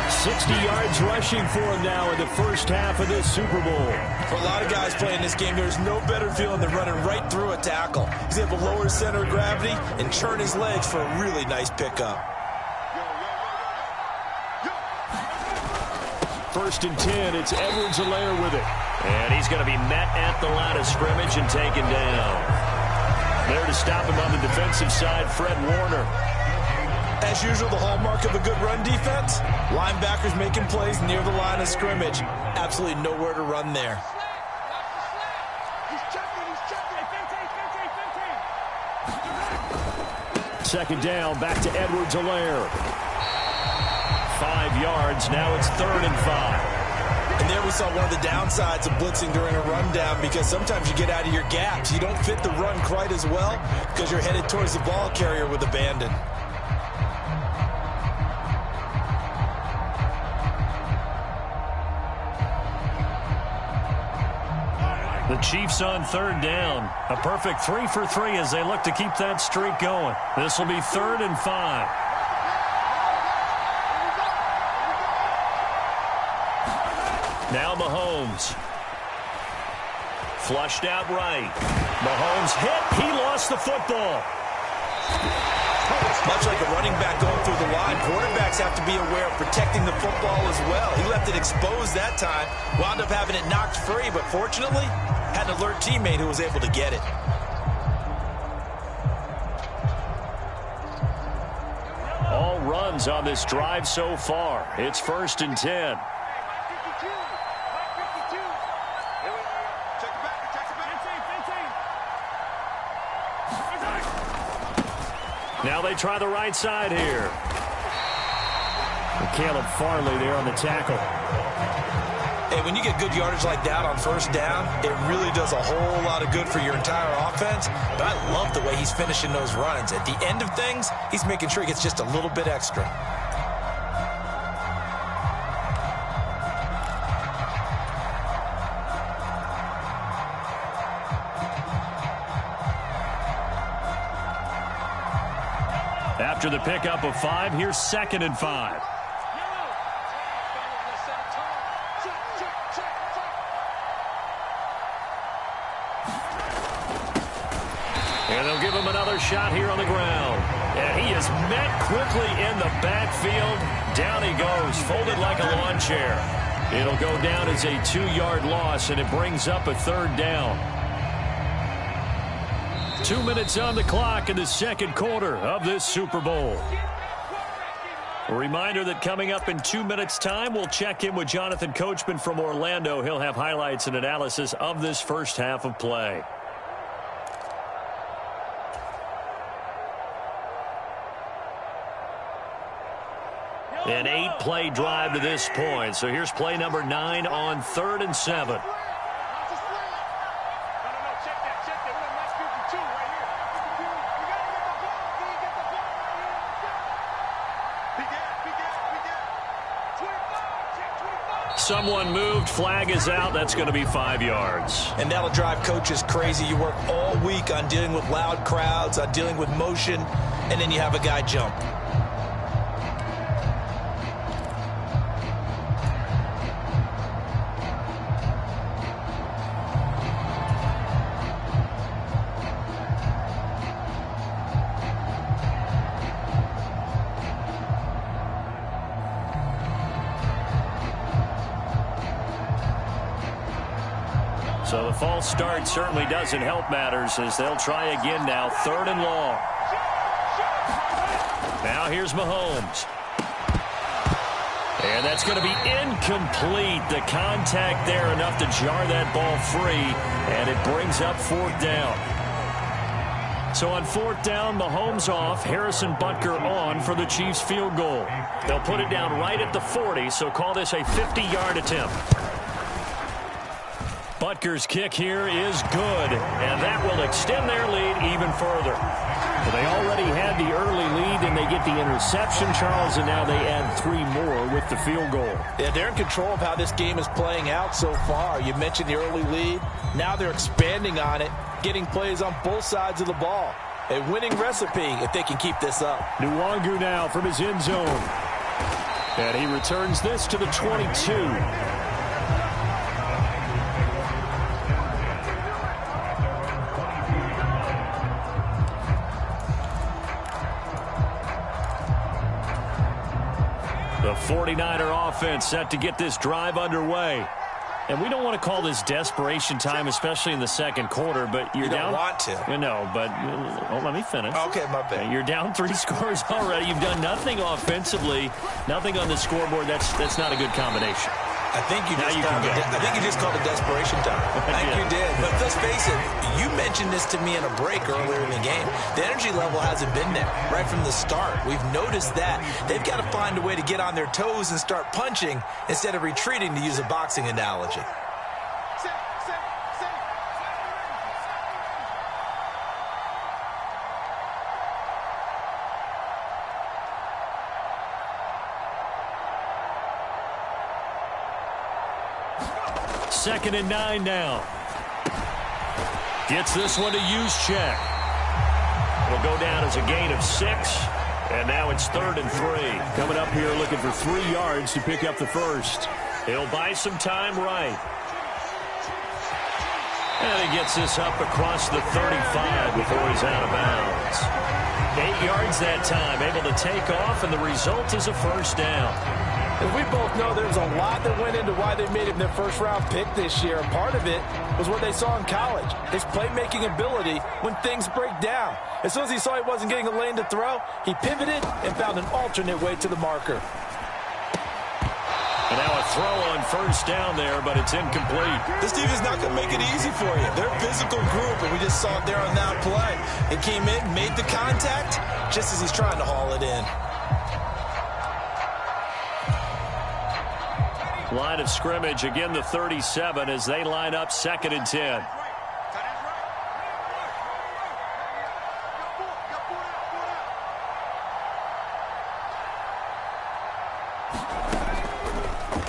60 yards rushing for him now in the first half of this Super Bowl. For a lot of guys playing this game, there's no better feeling than running right through a tackle. He's able to lower his center of gravity and turn his legs for a really nice pickup. 1st and 10, it's Edwards-Helaire with it. And he's going to be met at the line of scrimmage and taken down. There to stop him on the defensive side, Fred Warner. As usual, the hallmark of a good run defense, linebackers making plays near the line of scrimmage. Absolutely nowhere to run there. Second down, back to Edwards-Helaire. 5 yards, now it's 3rd and 5. And there we saw one of the downsides of blitzing during a rundown because sometimes you get out of your gaps. You don't fit the run quite as well because you're headed towards the ball carrier with abandon. The Chiefs on 3rd down. A perfect 3 for 3 as they look to keep that streak going. This will be 3rd and 5. Now Mahomes. Flushed out right. Mahomes hit. He lost the football. Much like a running back going through the line, quarterbacks have to be aware of protecting the football as well. He left it exposed that time, wound up having it knocked free, but fortunately, had an alert teammate who was able to get it. All runs on this drive so far. It's 1st and 10. Now they try the right side here. Caleb Farley there on the tackle. Hey, when you get good yardage like that on 1st down, it really does a whole lot of good for your entire offense. But I love the way he's finishing those runs. At the end of things, he's making sure he gets just a little bit extra. After the pickup of 5, here's 2nd and 5. And they'll give him another shot here on the ground. And he is met quickly in the backfield. Down he goes, folded like a lawn chair. It'll go down as a 2-yard loss, and it brings up a 3rd down. 2 minutes on the clock in the 2nd quarter of this Super Bowl. A reminder that coming up in 2 minutes' time, we'll check in with Jonathan Coachman from Orlando. He'll have highlights and analysis of this first half of play. An 8-play drive to this point. So here's play number 9 on 3rd and 7. Someone moved. Flag is out. That's going to be 5 yards. And that'll drive coaches crazy. You work all week on dealing with loud crowds, on dealing with motion, and then you have a guy jump. So the false start certainly doesn't help matters as they'll try again now. 3rd and long. Now here's Mahomes. And that's going to be incomplete. The contact there enough to jar that ball free. And it brings up 4th down. So on 4th down, Mahomes off. Harrison Butker on for the Chiefs field goal. They'll put it down right at the 40, so call this a 50-yard attempt. Butker's kick here is good, and that will extend their lead even further. Well, they already had the early lead, and they get the interception, Charles, and now they add 3 more with the field goal. Yeah, they're in control of how this game is playing out so far. You mentioned the early lead. Now they're expanding on it, getting plays on both sides of the ball. A winning recipe if they can keep this up. Nwangu now from his end zone. And he returns this to the 22. The 49er offense set to get this drive underway. And we don't want to call this desperation time, especially in the 2nd quarter, but you're down. You don't want to. You know, but let me finish. Okay, my bad. You're down 3 scores already. You've done nothing offensively, nothing on the scoreboard. That's not a good combination. I think you just called it desperation time. I think you did. But let's face it, you mentioned this to me in a break earlier in the game. The energy level hasn't been there right from the start. We've noticed that. They've got to find a way to get on their toes and start punching instead of retreating, to use a boxing analogy. Second and 9 now. Gets this one to Juszczyk. It'll go down as a gain of 6. And now it's 3rd and 3. Coming up here looking for 3 yards to pick up the first. He'll buy some time right. And he gets this up across the 35 before he's out of bounds. 8 yards that time, able to take off, and the result is a first down. And we both know there's a lot that went into why they made him their first-round pick this year. Part of it was what they saw in college, his playmaking ability when things break down. As soon as he saw he wasn't getting a lane to throw, he pivoted and found an alternate way to the marker. And now a throw on first down there, but it's incomplete. This team is not going to make it easy for you. They're a physical group, and we just saw it there on that play. It came in, made the contact, just as he's trying to haul it in. Line of scrimmage, again the 37 as they line up 2nd and 10.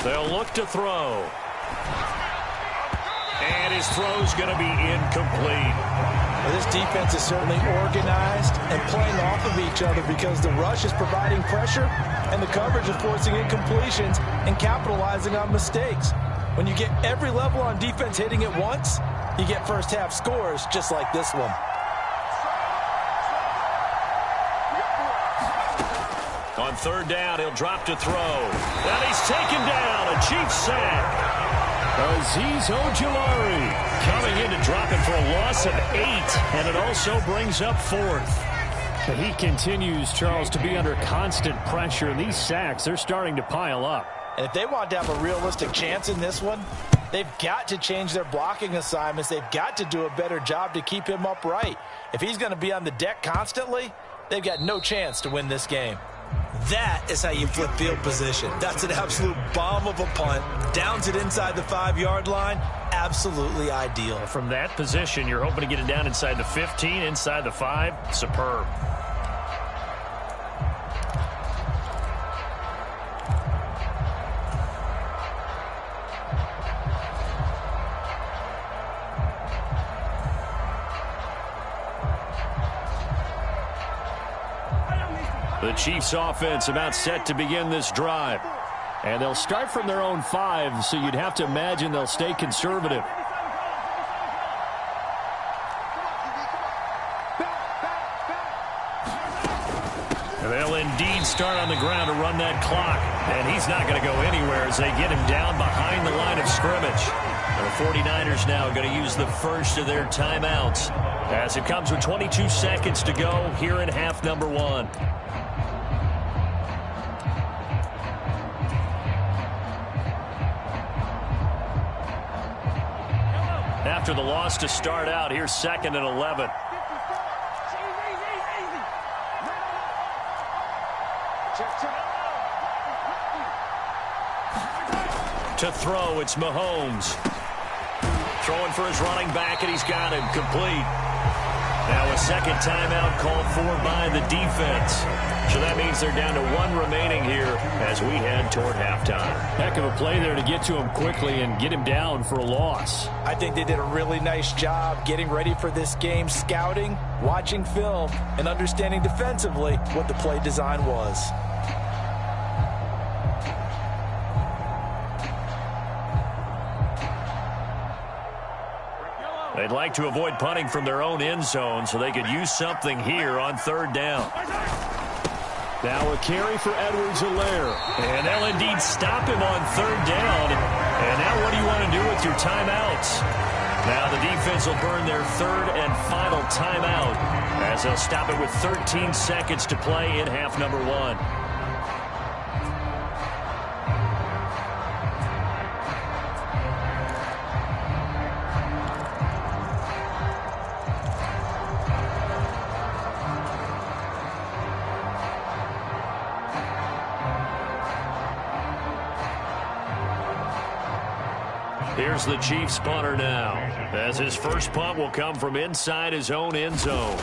They'll look to throw. And his throw's going to be incomplete. Well, this defense is certainly organized and playing off of each other because the rush is providing pressure and the coverage is forcing incompletions and capitalizing on mistakes. When you get every level on defense hitting at once, you get first half scores just like this one. On 3rd down, he'll drop to throw. And he's taken down. A Chiefs sack. Azeez Ojulari coming in to drop it for a loss of 8. And it also brings up 4th. He continues, Charles, to be under constant pressure. And these sacks, they're starting to pile up. And if they want to have a realistic chance in this one, they've got to change their blocking assignments. They've got to do a better job to keep him upright. If he's going to be on the deck constantly, they've got no chance to win this game. That is how you flip field position. That's an absolute bomb of a punt. Downs it inside the 5-yard line. Absolutely ideal. From that position, you're hoping to get it down inside the 15, inside the 5. Superb. The Chiefs offense about set to begin this drive. And they'll start from their own 5, so you'd have to imagine they'll stay conservative. And they'll indeed start on the ground to run that clock. And he's not going to go anywhere as they get him down behind the line of scrimmage. And the 49ers now going to use the first of their timeouts as it comes with 22 seconds to go here in half number 1. After the loss to start out, here's 2nd and 11. To throw, it's Mahomes. Throwing for his running back, and he's got him complete. Now a second timeout called for by the defense. So that means they're down to 1 remaining here as we head toward halftime. Heck of a play there to get to him quickly and get him down for a loss. I think they did a really nice job getting ready for this game, scouting, watching film, and understanding defensively what the play design was. They'd like to avoid punting from their own end zone so they could use something here on 3rd down. Now a carry for Edwards-Helaire. And they'll indeed stop him on 3rd down. And now what do you want to do with your timeouts? Now the defense will burn their 3rd and final timeout as they'll stop it with 13 seconds to play in half number 1. Here's the Chiefs punter now, as his first punt will come from inside his own end zone.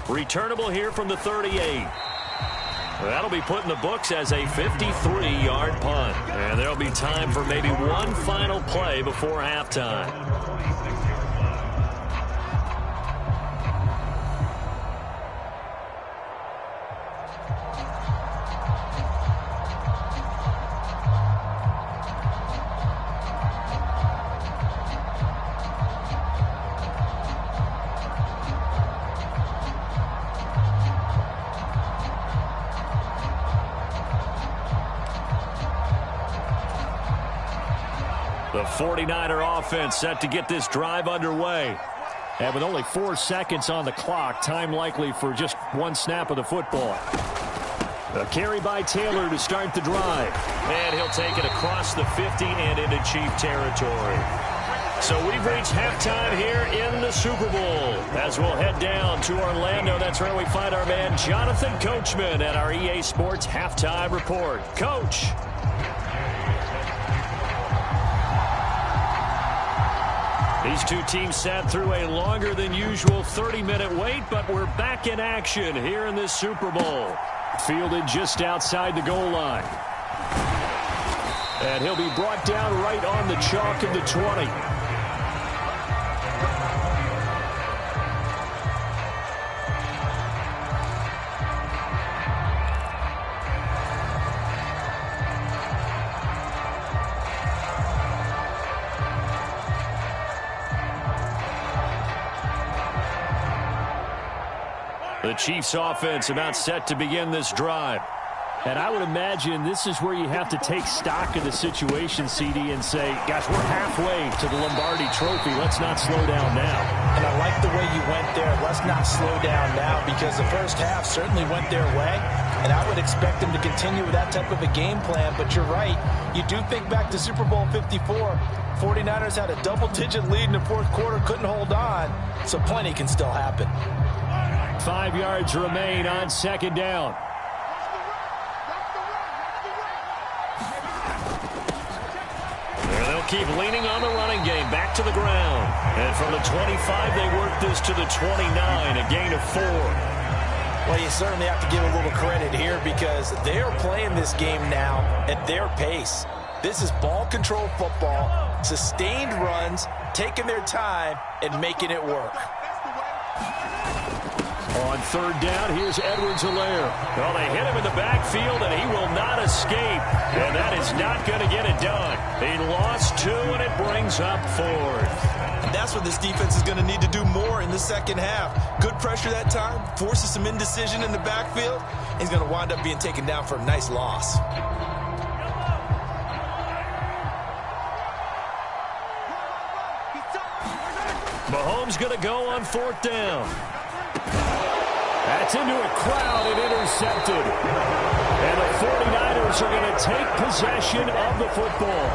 Returnable here from the 38. That'll be put in the books as a 53-yard punt. And there'll be time for maybe one final play before halftime. The 49er offense set to get this drive underway. And with only 4 seconds on the clock, time likely for just one snap of the football. A carry by Taylor to start the drive. And he'll take it across the 50 and into Chief territory. So we've reached halftime here in the Super Bowl. As we'll head down to Orlando, that's where we find our man Jonathan Coachman at our EA Sports Halftime Report. Coach. These two teams sat through a longer than usual 30-minute wait, but we're back in action here in this Super Bowl. Fielded just outside the goal line. And he'll be brought down right on the chalk of the 20. The Chiefs offense about set to begin this drive. And I would imagine this is where you have to take stock of the situation, CD, and say, gosh, we're halfway to the Lombardi Trophy. Let's not slow down now. And I like the way you went there. Let's not slow down now, because the first half certainly went their way. And I would expect them to continue with that type of a game plan. But you're right. You do think back to Super Bowl 54. 49ers had a double-digit lead in the fourth quarter, couldn't hold on. So plenty can still happen. 5 yards remain on second down. They'll keep leaning on the running game. Back to the ground. And from the 25, they work this to the 29, a gain of 4. Well, you certainly have to give a little credit here, because they are playing this game now at their pace. This is ball control football, sustained runs, taking their time, and making it work. On third down, here's Edwards-Helaire. Well, they hit him in the backfield, and he will not escape. And that is not going to get it done. He lost 2, and it brings up 4th. And that's what this defense is going to need to do more in the second half. Good pressure that time, forces some indecision in the backfield. He's going to wind up being taken down for a nice loss. Mahomes going to go on 4th down. That's into a crowd and intercepted. And the 49ers are going to take possession of the football.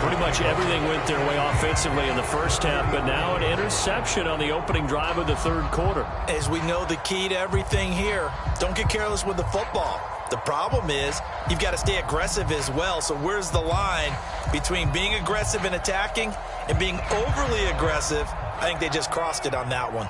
Pretty much everything went their way offensively in the first half, but now an interception on the opening drive of the third quarter. As we know, the key to everything here, don't get careless with the football. The problem is you've got to stay aggressive as well. So where's the line between being aggressive and attacking and being overly aggressive? I think they just crossed it on that one.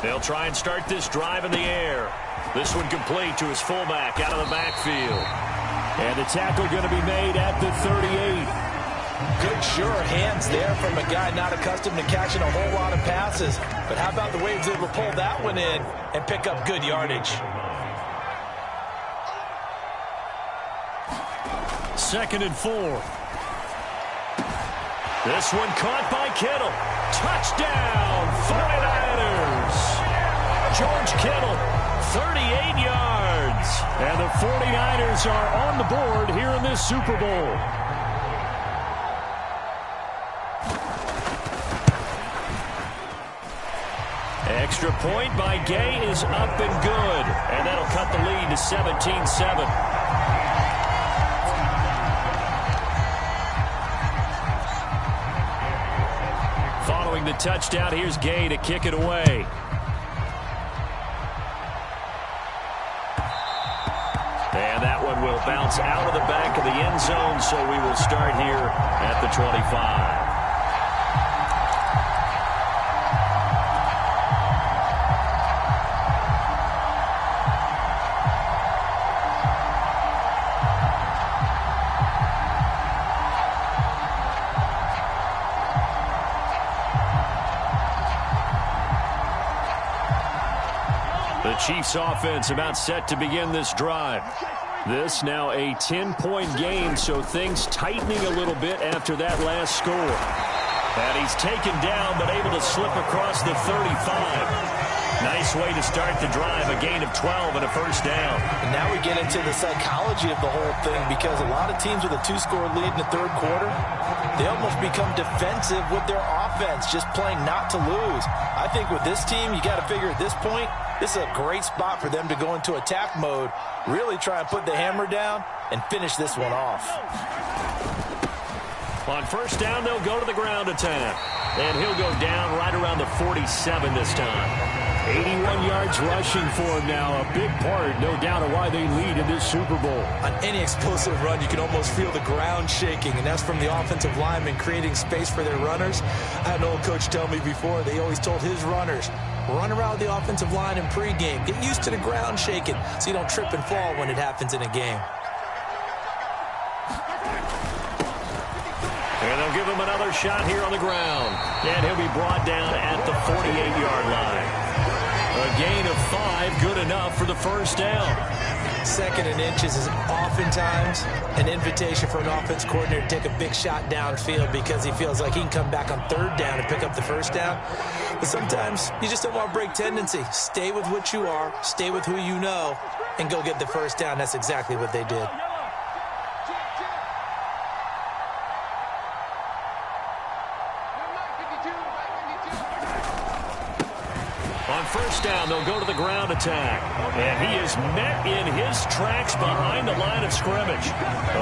They'll try and start this drive in the air. This one complete to his fullback out of the backfield. And the tackle going to be made at the 38. Good, sure hands there from a guy not accustomed to catching a whole lot of passes. But how about the way he was able to pull that one in and pick up good yardage? 2nd and 4. This one caught by Kittle. Touchdown, 49ers. George Kittle, 38 yards. And the 49ers are on the board here in this Super Bowl. Extra point by Gay is up and good. And that'll cut the lead to 17-7. Following the touchdown, here's Gay to kick it away. And that one will bounce out of the back of the end zone, so we will start here at the 25. The Chiefs offense about set to begin this drive. This now a 10-point game, so things tightening a little bit after that last score. And he's taken down, but able to slip across the 35. Nice way to start the drive, a gain of 12 and a first down. And now we get into the psychology of the whole thing, because a lot of teams with a 2-score lead in the third quarter, they almost become defensive with their offense, just playing not to lose. I think with this team, you got to figure at this point, this is a great spot for them to go into attack mode, really try and put the hammer down and finish this one off. On first down, they'll go to the ground attack. And he'll go down right around the 47 this time. 81 yards rushing for him now. A big part, no doubt, of why they lead in this Super Bowl. On any explosive run, you can almost feel the ground shaking, and that's from the offensive linemen creating space for their runners. I had an old coach tell me before, they always told his runners, run around the offensive line in pregame. Get used to the ground shaking so you don't trip and fall when it happens in a game. And they'll give him another shot here on the ground. And he'll be brought down at the 48-yard line. A gain of 5, good enough for the first down. 2nd and inches is oftentimes an invitation for an offense coordinator to take a big shot downfield because he feels like he can come back on 3rd down and pick up the first down. But sometimes you just don't want to break tendency. Stay with what you are, stay with who you know, and go get the first down. That's exactly what they did. First down, they'll go to the ground attack. And he is met in his tracks behind the line of scrimmage.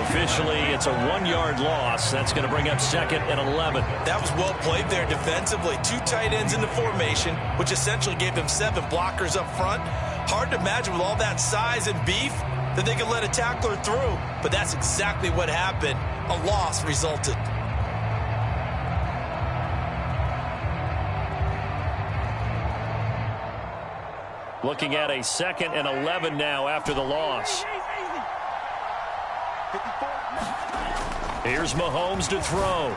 Officially, it's a 1-yard loss. That's going to bring up 2nd and 11. That was well played there defensively. 2 tight ends in the formation, which essentially gave them 7 blockers up front. Hard to imagine with all that size and beef that they could let a tackler through. But that's exactly what happened. A loss resulted. Looking at a 2nd and 11 now after the loss. Here's Mahomes to throw.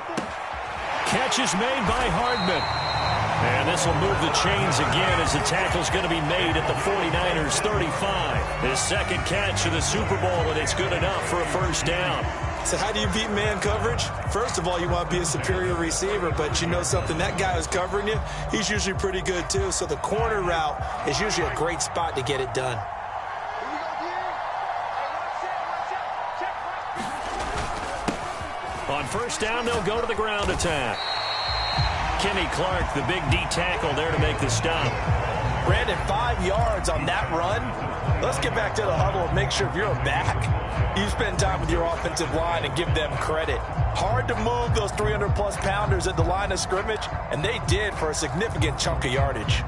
Catch is made by Hardman. And this will move the chains again as the tackle's going to be made at the 49ers 35. His 2nd catch of the Super Bowl, and it's good enough for a first down. So how do you beat man coverage? First of all, you want to be a superior receiver, but you know something, that guy who's covering you, he's usually pretty good too. So the corner route is usually a great spot to get it done. On first down, they'll go to the ground attack. Kenny Clark, the big D tackle there to make the stop. Brandon, 5 yards on that run. Let's get back to the huddle and make sure if you're a back, you spend time with your offensive line and give them credit. Hard to move those 300-plus pounders at the line of scrimmage, and they did for a significant chunk of yardage.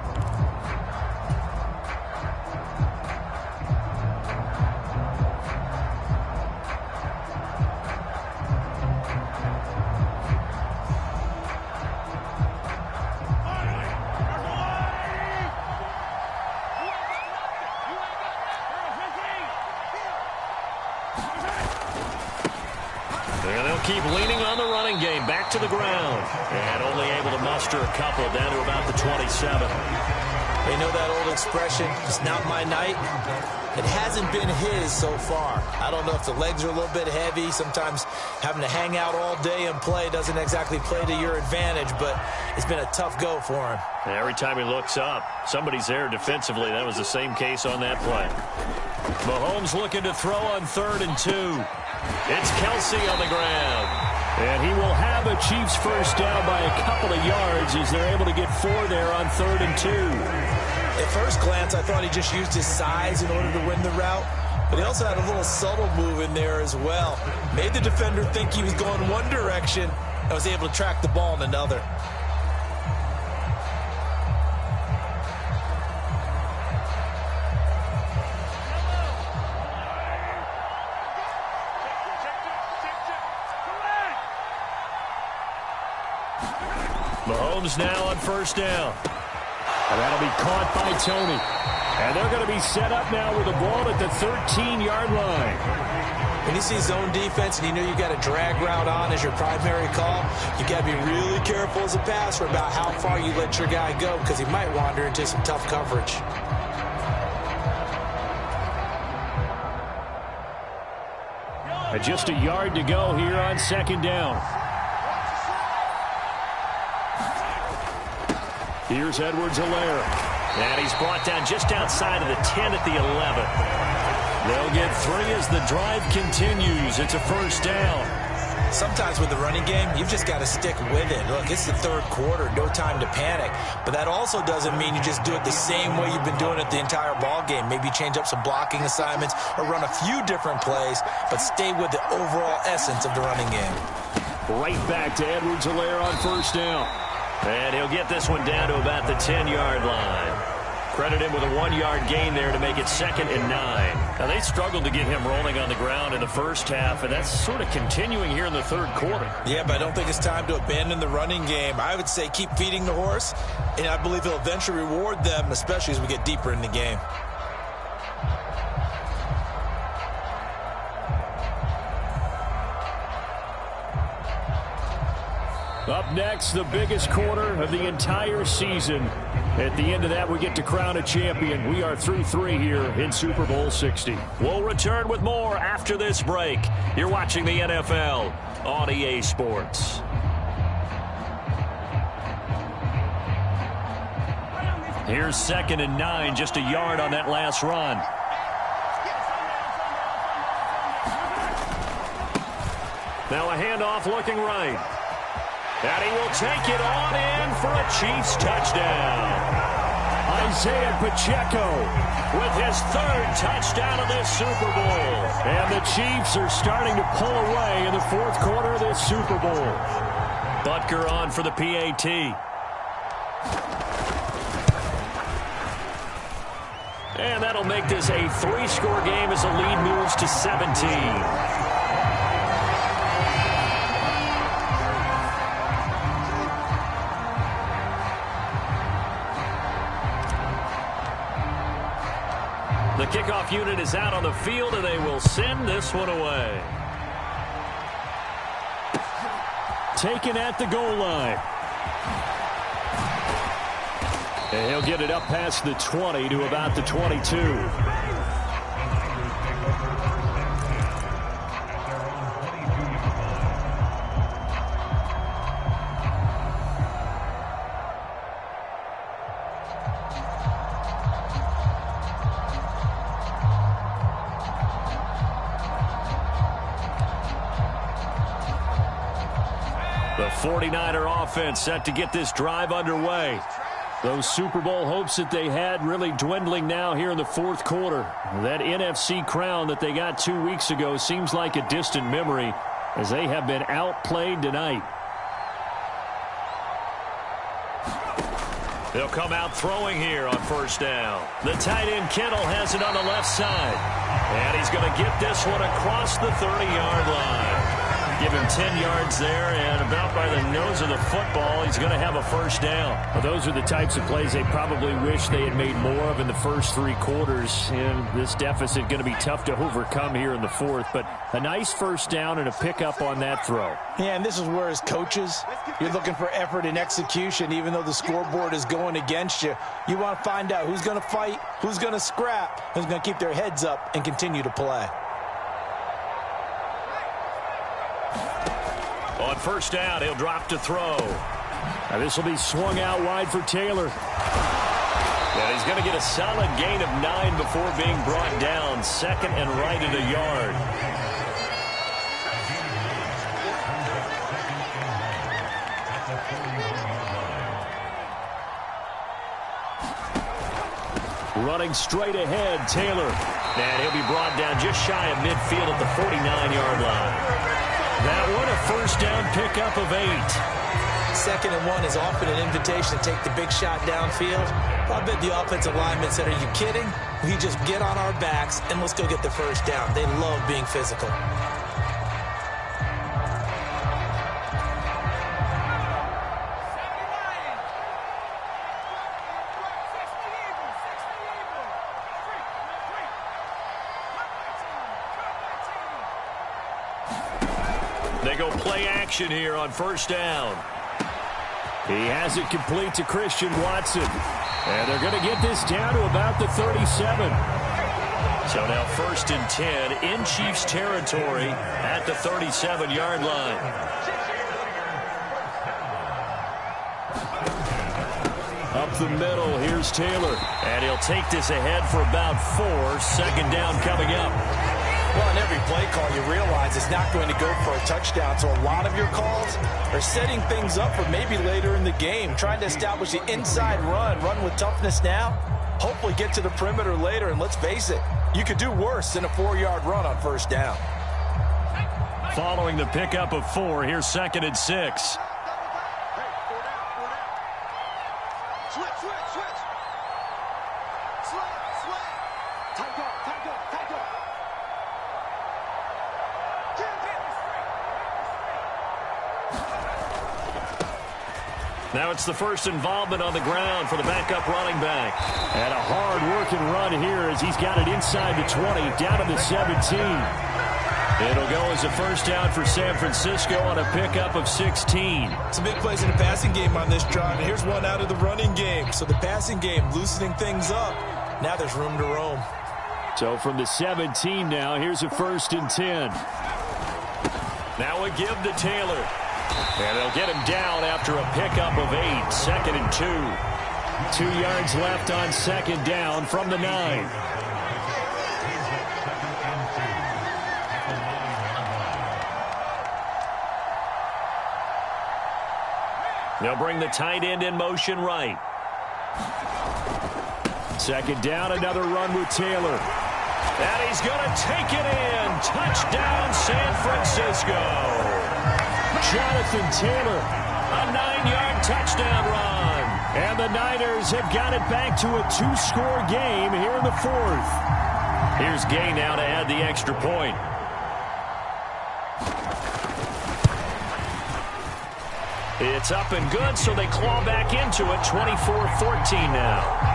Keep leaning on the running game, back to the ground. And only able to muster a couple down to about the 27. They know that old expression, it's not my night. It hasn't been his so far. I don't know if the legs are a little bit heavy. Sometimes having to hang out all day and play doesn't exactly play to your advantage, but it's been a tough go for him. And every time he looks up, somebody's there defensively. That was the same case on that play. Mahomes looking to throw on 3rd and 2. It's Kelsey on the ground. And he will have a Chiefs first down by a couple of yards as they're able to get 4 there on 3rd and 2. At first glance, I thought he just used his size in order to win the route. But he also had a little subtle move in there as well. Made the defender think he was going one direction and was able to track the ball in another. Mahomes now on first down. And that'll be caught by Tony. And they're going to be set up now with the ball at the 13-yard line. When you see zone defense and you know you got a drag route on as your primary call, you got to be really careful as a passer about how far you let your guy go because he might wander into some tough coverage. And just a yard to go here on second down. Here's Edwards-Helaire. And he's brought down just outside of the 10 at the 11. They'll get 3 as the drive continues. It's a first down. Sometimes with the running game, you've just got to stick with it. Look, it's the third quarter, no time to panic. But that also doesn't mean you just do it the same way you've been doing it the entire ball game. Maybe change up some blocking assignments or run a few different plays, but stay with the overall essence of the running game. Right back to Edwards-Helaire on first down. And he'll get this one down to about the 10-yard line. Credit him with a 1-yard gain there to make it 2nd and 9. Now, they struggled to get him rolling on the ground in the first half, and that's sort of continuing here in the third quarter. Yeah, but I don't think it's time to abandon the running game. I would say keep feeding the horse, and I believe he'll eventually reward them, especially as we get deeper in the game. Up next, the biggest quarter of the entire season. At the end of that, we get to crown a champion. We are through 3 here in Super Bowl 60. We'll return with more after this break. You're watching the NFL on EA Sports. Here's 2nd and 9, just a yard on that last run. Now a handoff looking right. And he will take it on in for a Chiefs touchdown. Isaiah Pacheco with his 3rd touchdown of this Super Bowl. And the Chiefs are starting to pull away in the 4th quarter of this Super Bowl. Butker on for the PAT. And that'll make this a 3-score game as the lead moves to 17. The kickoff unit is out on the field, and they will send this one away. Taken at the goal line. And he'll get it up past the 20 to about the 22. The 49er offense set to get this drive underway. Those Super Bowl hopes that they had really dwindling now here in the 4th quarter. That NFC crown that they got 2 weeks ago seems like a distant memory as they have been outplayed tonight. They'll come out throwing here on first down. The tight end Kittle has it on the left side. And he's going to get this one across the 30-yard line. Give him 10 yards there, and about by the nose of the football, he's going to have a first down. Well, those are the types of plays they probably wish they had made more of in the first 3 quarters. And this deficit going to be tough to overcome here in the 4th. But a nice first down and a pickup on that throw. Yeah, and this is where, as coaches, you're looking for effort and execution. Even though the scoreboard is going against you, you want to find out who's going to fight, who's going to scrap, who's going to keep their heads up and continue to play. On first down, he'll drop to throw. Now this will be swung out wide for Taylor. And he's going to get a solid gain of 9 before being brought down. 2nd and right at a yard. Running straight ahead, Taylor. And he'll be brought down just shy of midfield at the 49-yard line. That one, a first down pickup of 8. 2nd and 1 is often an invitation to take the big shot downfield. I bet the offensive linemen said, are you kidding? We just get on our backs and let's go get the first down. They love being physical. They go play action here on first down. He has it complete to Christian Watson. And they're going to get this down to about the 37. So now 1st and 10 in Chiefs territory at the 37-yard line. Up the middle, here's Taylor. And he'll take this ahead for about 4. 2nd down coming up. Well, in every play call, you realize it's not going to go for a touchdown. So a lot of your calls are setting things up for maybe later in the game, trying to establish the inside run with toughness now, hopefully get to the perimeter later. And let's face it, you could do worse than a 4-yard run on 1st down. Following the pickup of 4, here's 2nd and 6. Now it's the first involvement on the ground for the backup running back. And a hard-working run here as he's got it inside the 20, down to the 17. It'll go as a 1st down for San Francisco on a pickup of 16. Some big plays in the passing game on this drive. And here's one out of the running game. So the passing game loosening things up. Now there's room to roam. So from the 17 now, here's a 1st and 10. Now a give to Taylor. And they'll get him down after a pickup of 8. 2nd and 2. 2 yards left on 2nd down from the 9. They'll bring the tight end in motion right. 2nd down, another run with Taylor. And he's going to take it in. Touchdown, San Francisco. Jonathan Taylor, a 9-yard touchdown run. And the Niners have got it back to a 2-score game here in the 4th. Here's Gay now to add the extra point. It's up and good, so they claw back into it. 24-14 now.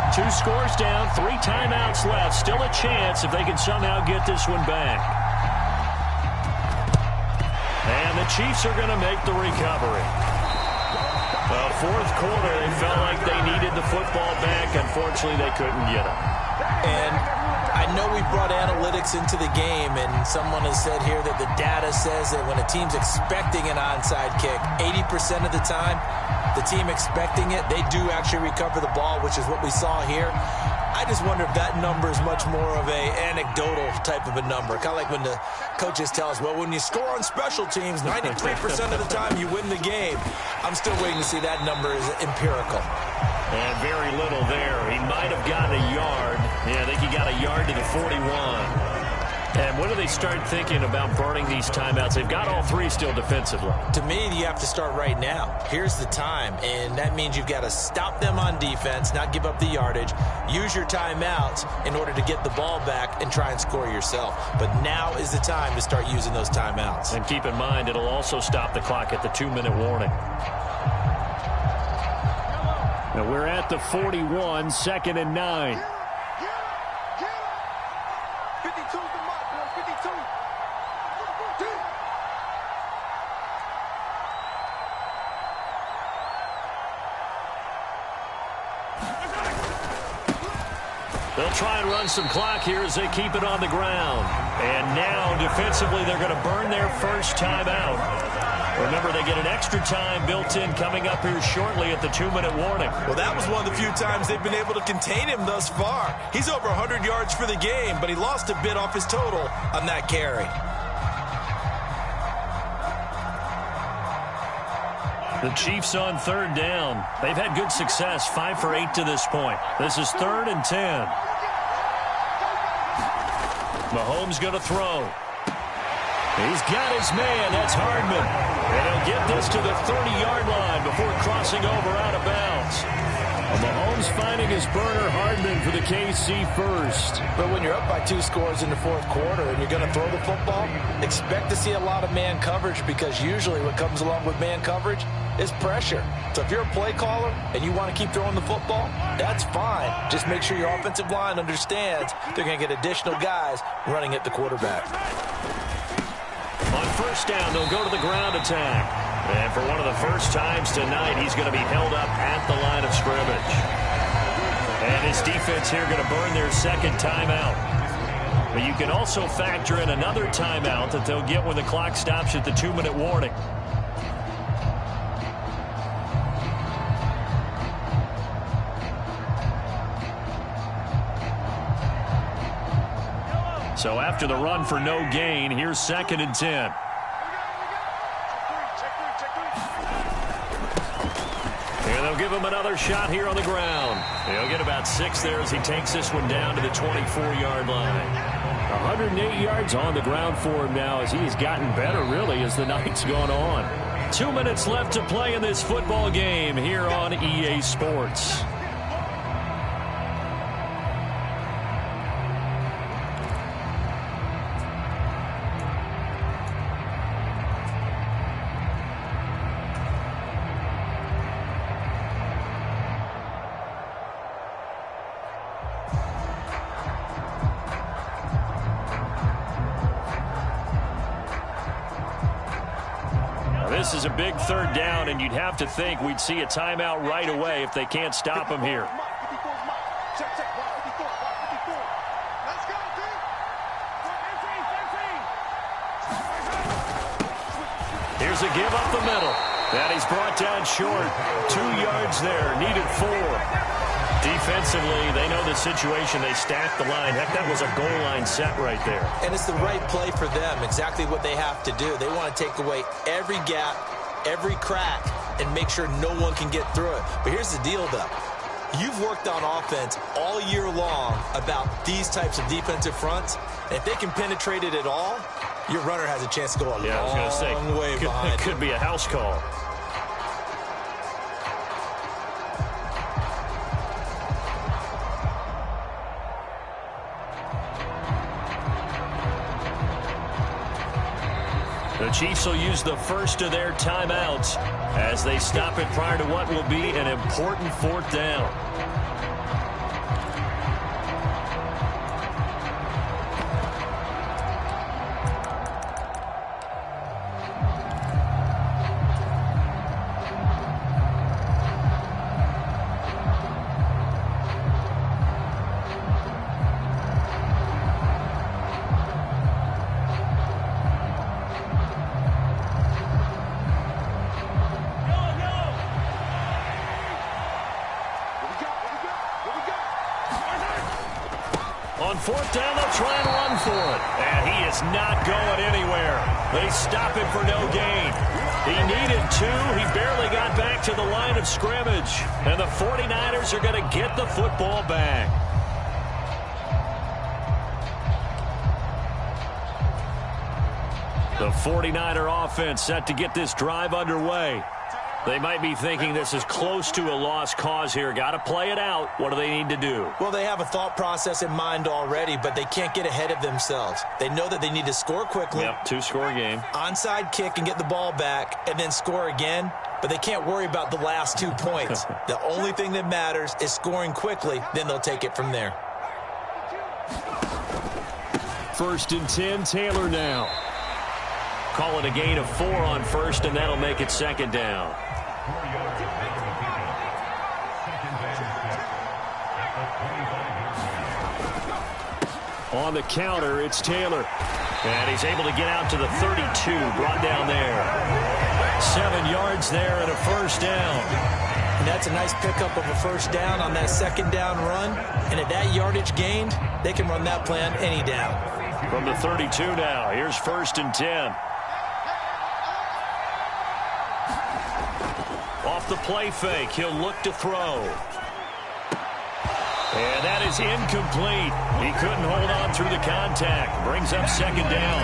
2 scores down, 3 timeouts left. Still a chance if they can somehow get this one back. And the Chiefs are going to make the recovery. The 4th quarter, they felt like they needed the football back. Unfortunately, they couldn't get it. And I know we brought analytics into the game, and someone has said here that the data says that when a team's expecting an onside kick, 80% of the time, the team expecting it, they do actually recover the ball, which is what we saw here. I just wonder if that number is much more of a anecdotal type of a number. Kind of like when the coaches tell us, well, when you score on special teams, 93% of the time you win the game. I'm still waiting to see that number is empirical. And very little there. He might have gotten a yard. Yeah, I think he got a yard to the 41. And when do they start thinking about burning these timeouts? They've got all 3 still defensively. To me, you have to start right now. Here's the time, and that means you've got to stop them on defense, not give up the yardage, use your timeouts in order to get the ball back and try and score yourself. But now is the time to start using those timeouts. And keep in mind, it'll also stop the clock at the 2-minute warning. Now we're at the 41, 2nd and 9. They'll try and run some clock here as they keep it on the ground. And now, defensively, they're going to burn their first timeout. Remember, they get an extra time built in coming up here shortly at the 2-minute warning. Well, that was one of the few times they've been able to contain him thus far. He's over 100 yards for the game, but he lost a bit off his total on that carry. The Chiefs on 3rd down. They've had good success, 5 for 8 to this point. This is 3rd and 10. Mahomes going to throw. He's got his man. That's Hardman. And he'll get this to the 30-yard line before crossing over out of bounds. Mahomes finding his burner, Hardman, for the KC first. But when you're up by 2 scores in the 4th quarter and you're going to throw the football, expect to see a lot of man coverage, because usually what comes along with man coverage is pressure. So if you're a play caller and you want to keep throwing the football, that's fine. Just make sure your offensive line understands they're going to get additional guys running at the quarterback. On 1st down, they'll go to the ground attack. And for one of the first times tonight, he's going to be held up at the line of scrimmage. And his defense here going to burn their second timeout. But you can also factor in another timeout that they'll get when the clock stops at the 2-minute warning. So after the run for no gain, here's 2nd and 10. Here they'll give him another shot here on the ground. He'll get about 6 there as he takes this one down to the 24-yard line. 108 yards on the ground for him now as he's gotten better, really, as the night's gone on. 2 minutes left to play in this football game here on EA Sports. This is a big 3rd down, and you'd have to think we'd see a timeout right away if they can't stop him here. Here's a give up the middle. And he's brought down short. 2 yards there, needed 4. Defensively, they know the situation. They stack the line. Heck, that was a goal line set right there. And it's the right play for them, exactly what they have to do. They want to take away every gap, every crack, and make sure no one can get through it. But here's the deal, though. You've worked on offense all year long about these types of defensive fronts. If they can penetrate it at all, your runner has a chance to go a long way behind. It could be a house call. The Chiefs will use the first of their timeouts as they stop it prior to what will be an important 4th down. On 4th down, they'll try and run for it. And he is not going anywhere. They stop him for no gain. He needed 2. He barely got back to the line of scrimmage. And the 49ers are going to get the football back. The 49er offense set to get this drive underway. They might be thinking this is close to a lost cause here. Got to play it out. What do they need to do? Well, they have a thought process in mind already, but they can't get ahead of themselves. They know that they need to score quickly. Yep, 2-score game. Onside kick and get the ball back and then score again. But they can't worry about the last 2 points. The only thing that matters is scoring quickly. Then they'll take it from there. 1st and 10, Taylor now. Call it a gain of 4 on 1st, and that'll make it 2nd down. On the counter, it's Taylor. And he's able to get out to the 32, brought down there. 7 yards there and a 1st down. And that's a nice pickup of a 1st down on that 2nd down run. And at that yardage gained, they can run that plan any down. From the 32 now, here's 1st and 10. Off the play fake, he'll look to throw. And that is incomplete. He couldn't hold on through the contact. Brings up 2nd down.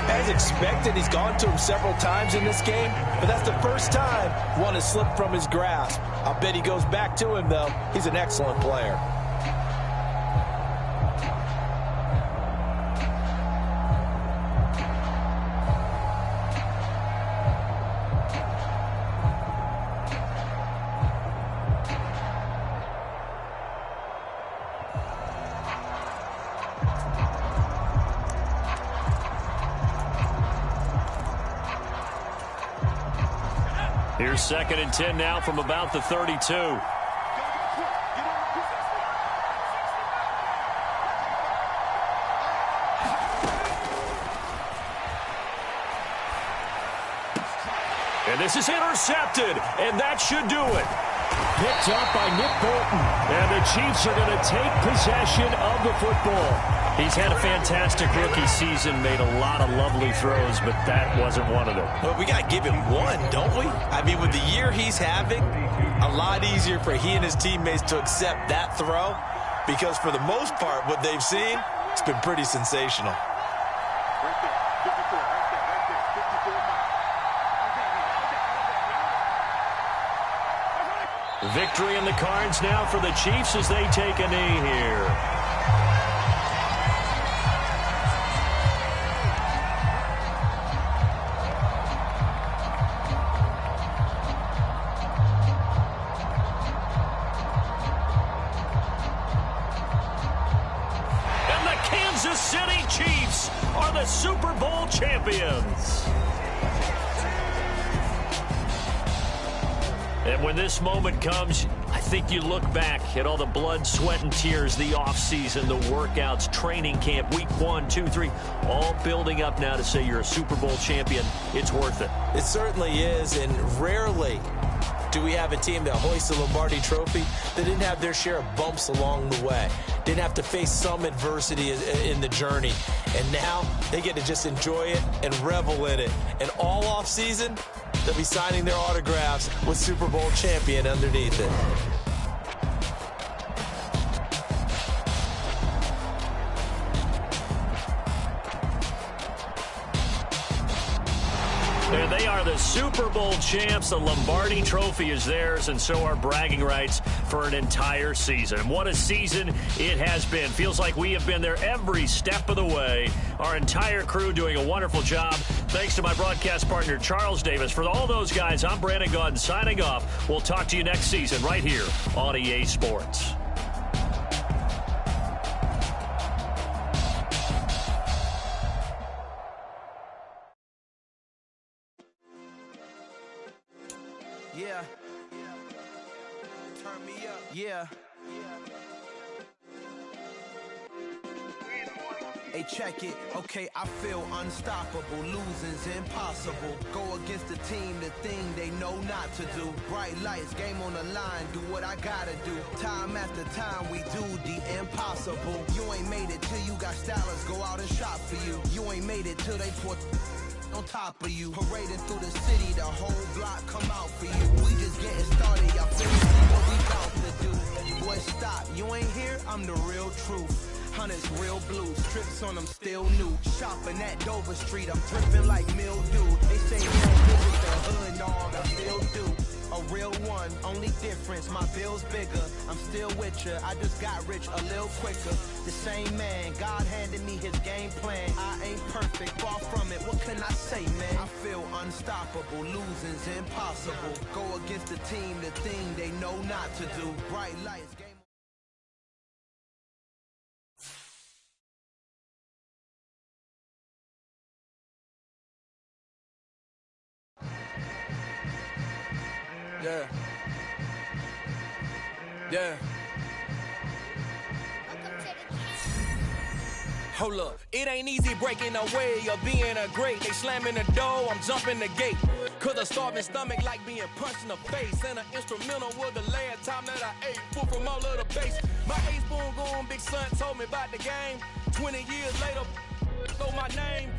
As expected, he's gone to him several times in this game, but that's the first time one has slipped from his grasp. I'll bet he goes back to him, though. He's an excellent player. Here's 2nd and 10 now from about the 32. And this is intercepted, and that should do it. Picked up by Nick Bolton. And the Chiefs are going to take possession of the football. He's had a fantastic rookie season, made a lot of lovely throws, but that wasn't one of them. Well, we got to give him one, don't we? I mean, with the year he's having, a lot easier for he and his teammates to accept that throw, because for the most part, what they've seen, it's been pretty sensational. Victory in the cards now for the Chiefs as they take a knee here. And the Kansas City Chiefs are the Super Bowl champions. And when this moment comes, I think you look back at all the blood, sweat, and tears, the offseason, the workouts, training camp, week 1, 2, 3, all building up now to say you're a Super Bowl champion. It's worth it. It certainly is, and rarely do we have a team that hoists the Lombardi Trophy that didn't have their share of bumps along the way, didn't have to face some adversity in the journey, and now they get to just enjoy it and revel in it. And all offseason, they'll be signing their autographs with Super Bowl champion underneath it. And they are the Super Bowl champs. The Lombardi Trophy is theirs, and so are bragging rights for an entire season. What a season it has been. Feels like we have been there every step of the way. Our entire crew doing a wonderful job. Thanks to my broadcast partner, Charles Davis. For all those guys, I'm Brandon Gaudin signing off. We'll talk to you next season right here on EA Sports. Yeah. Turn me up. Yeah. Hey, check it. Okay, I feel unstoppable. Losing's impossible. Go against the team, the thing they know not to do. Bright lights, game on the line. Do what I gotta do. Time after time, we do the impossible. You ain't made it till you got stylists go out and shop for you. You ain't made it till they put on top of you. Parading through the city, the whole block come out for you. We just getting started, y'all feel what we about to do. Boy, stop, you ain't here, I'm the real truth. Hunters real blue, strips on them still new. Shopping at Dover Street, I'm dripping like mildew. They say you don't visit the hood, dog, I still do. A real one, only difference, my bill's bigger. I'm still with ya, I just got rich a little quicker. The same man, God handed me his game plan. I ain't perfect, far from it, what can I say, man? I feel unstoppable, losing's impossible. Go against the team, the thing they know not to do. Bright lights, game. Yeah. Yeah. Hold up, it ain't easy breaking away or being a great. They slamming the door, I'm jumping the gate. Cause a starving stomach like being punched in the face. And an instrumental was the last time that I ate. Food from all of the base. My A-spoon going, big son told me about the game. 20 years later, know my name.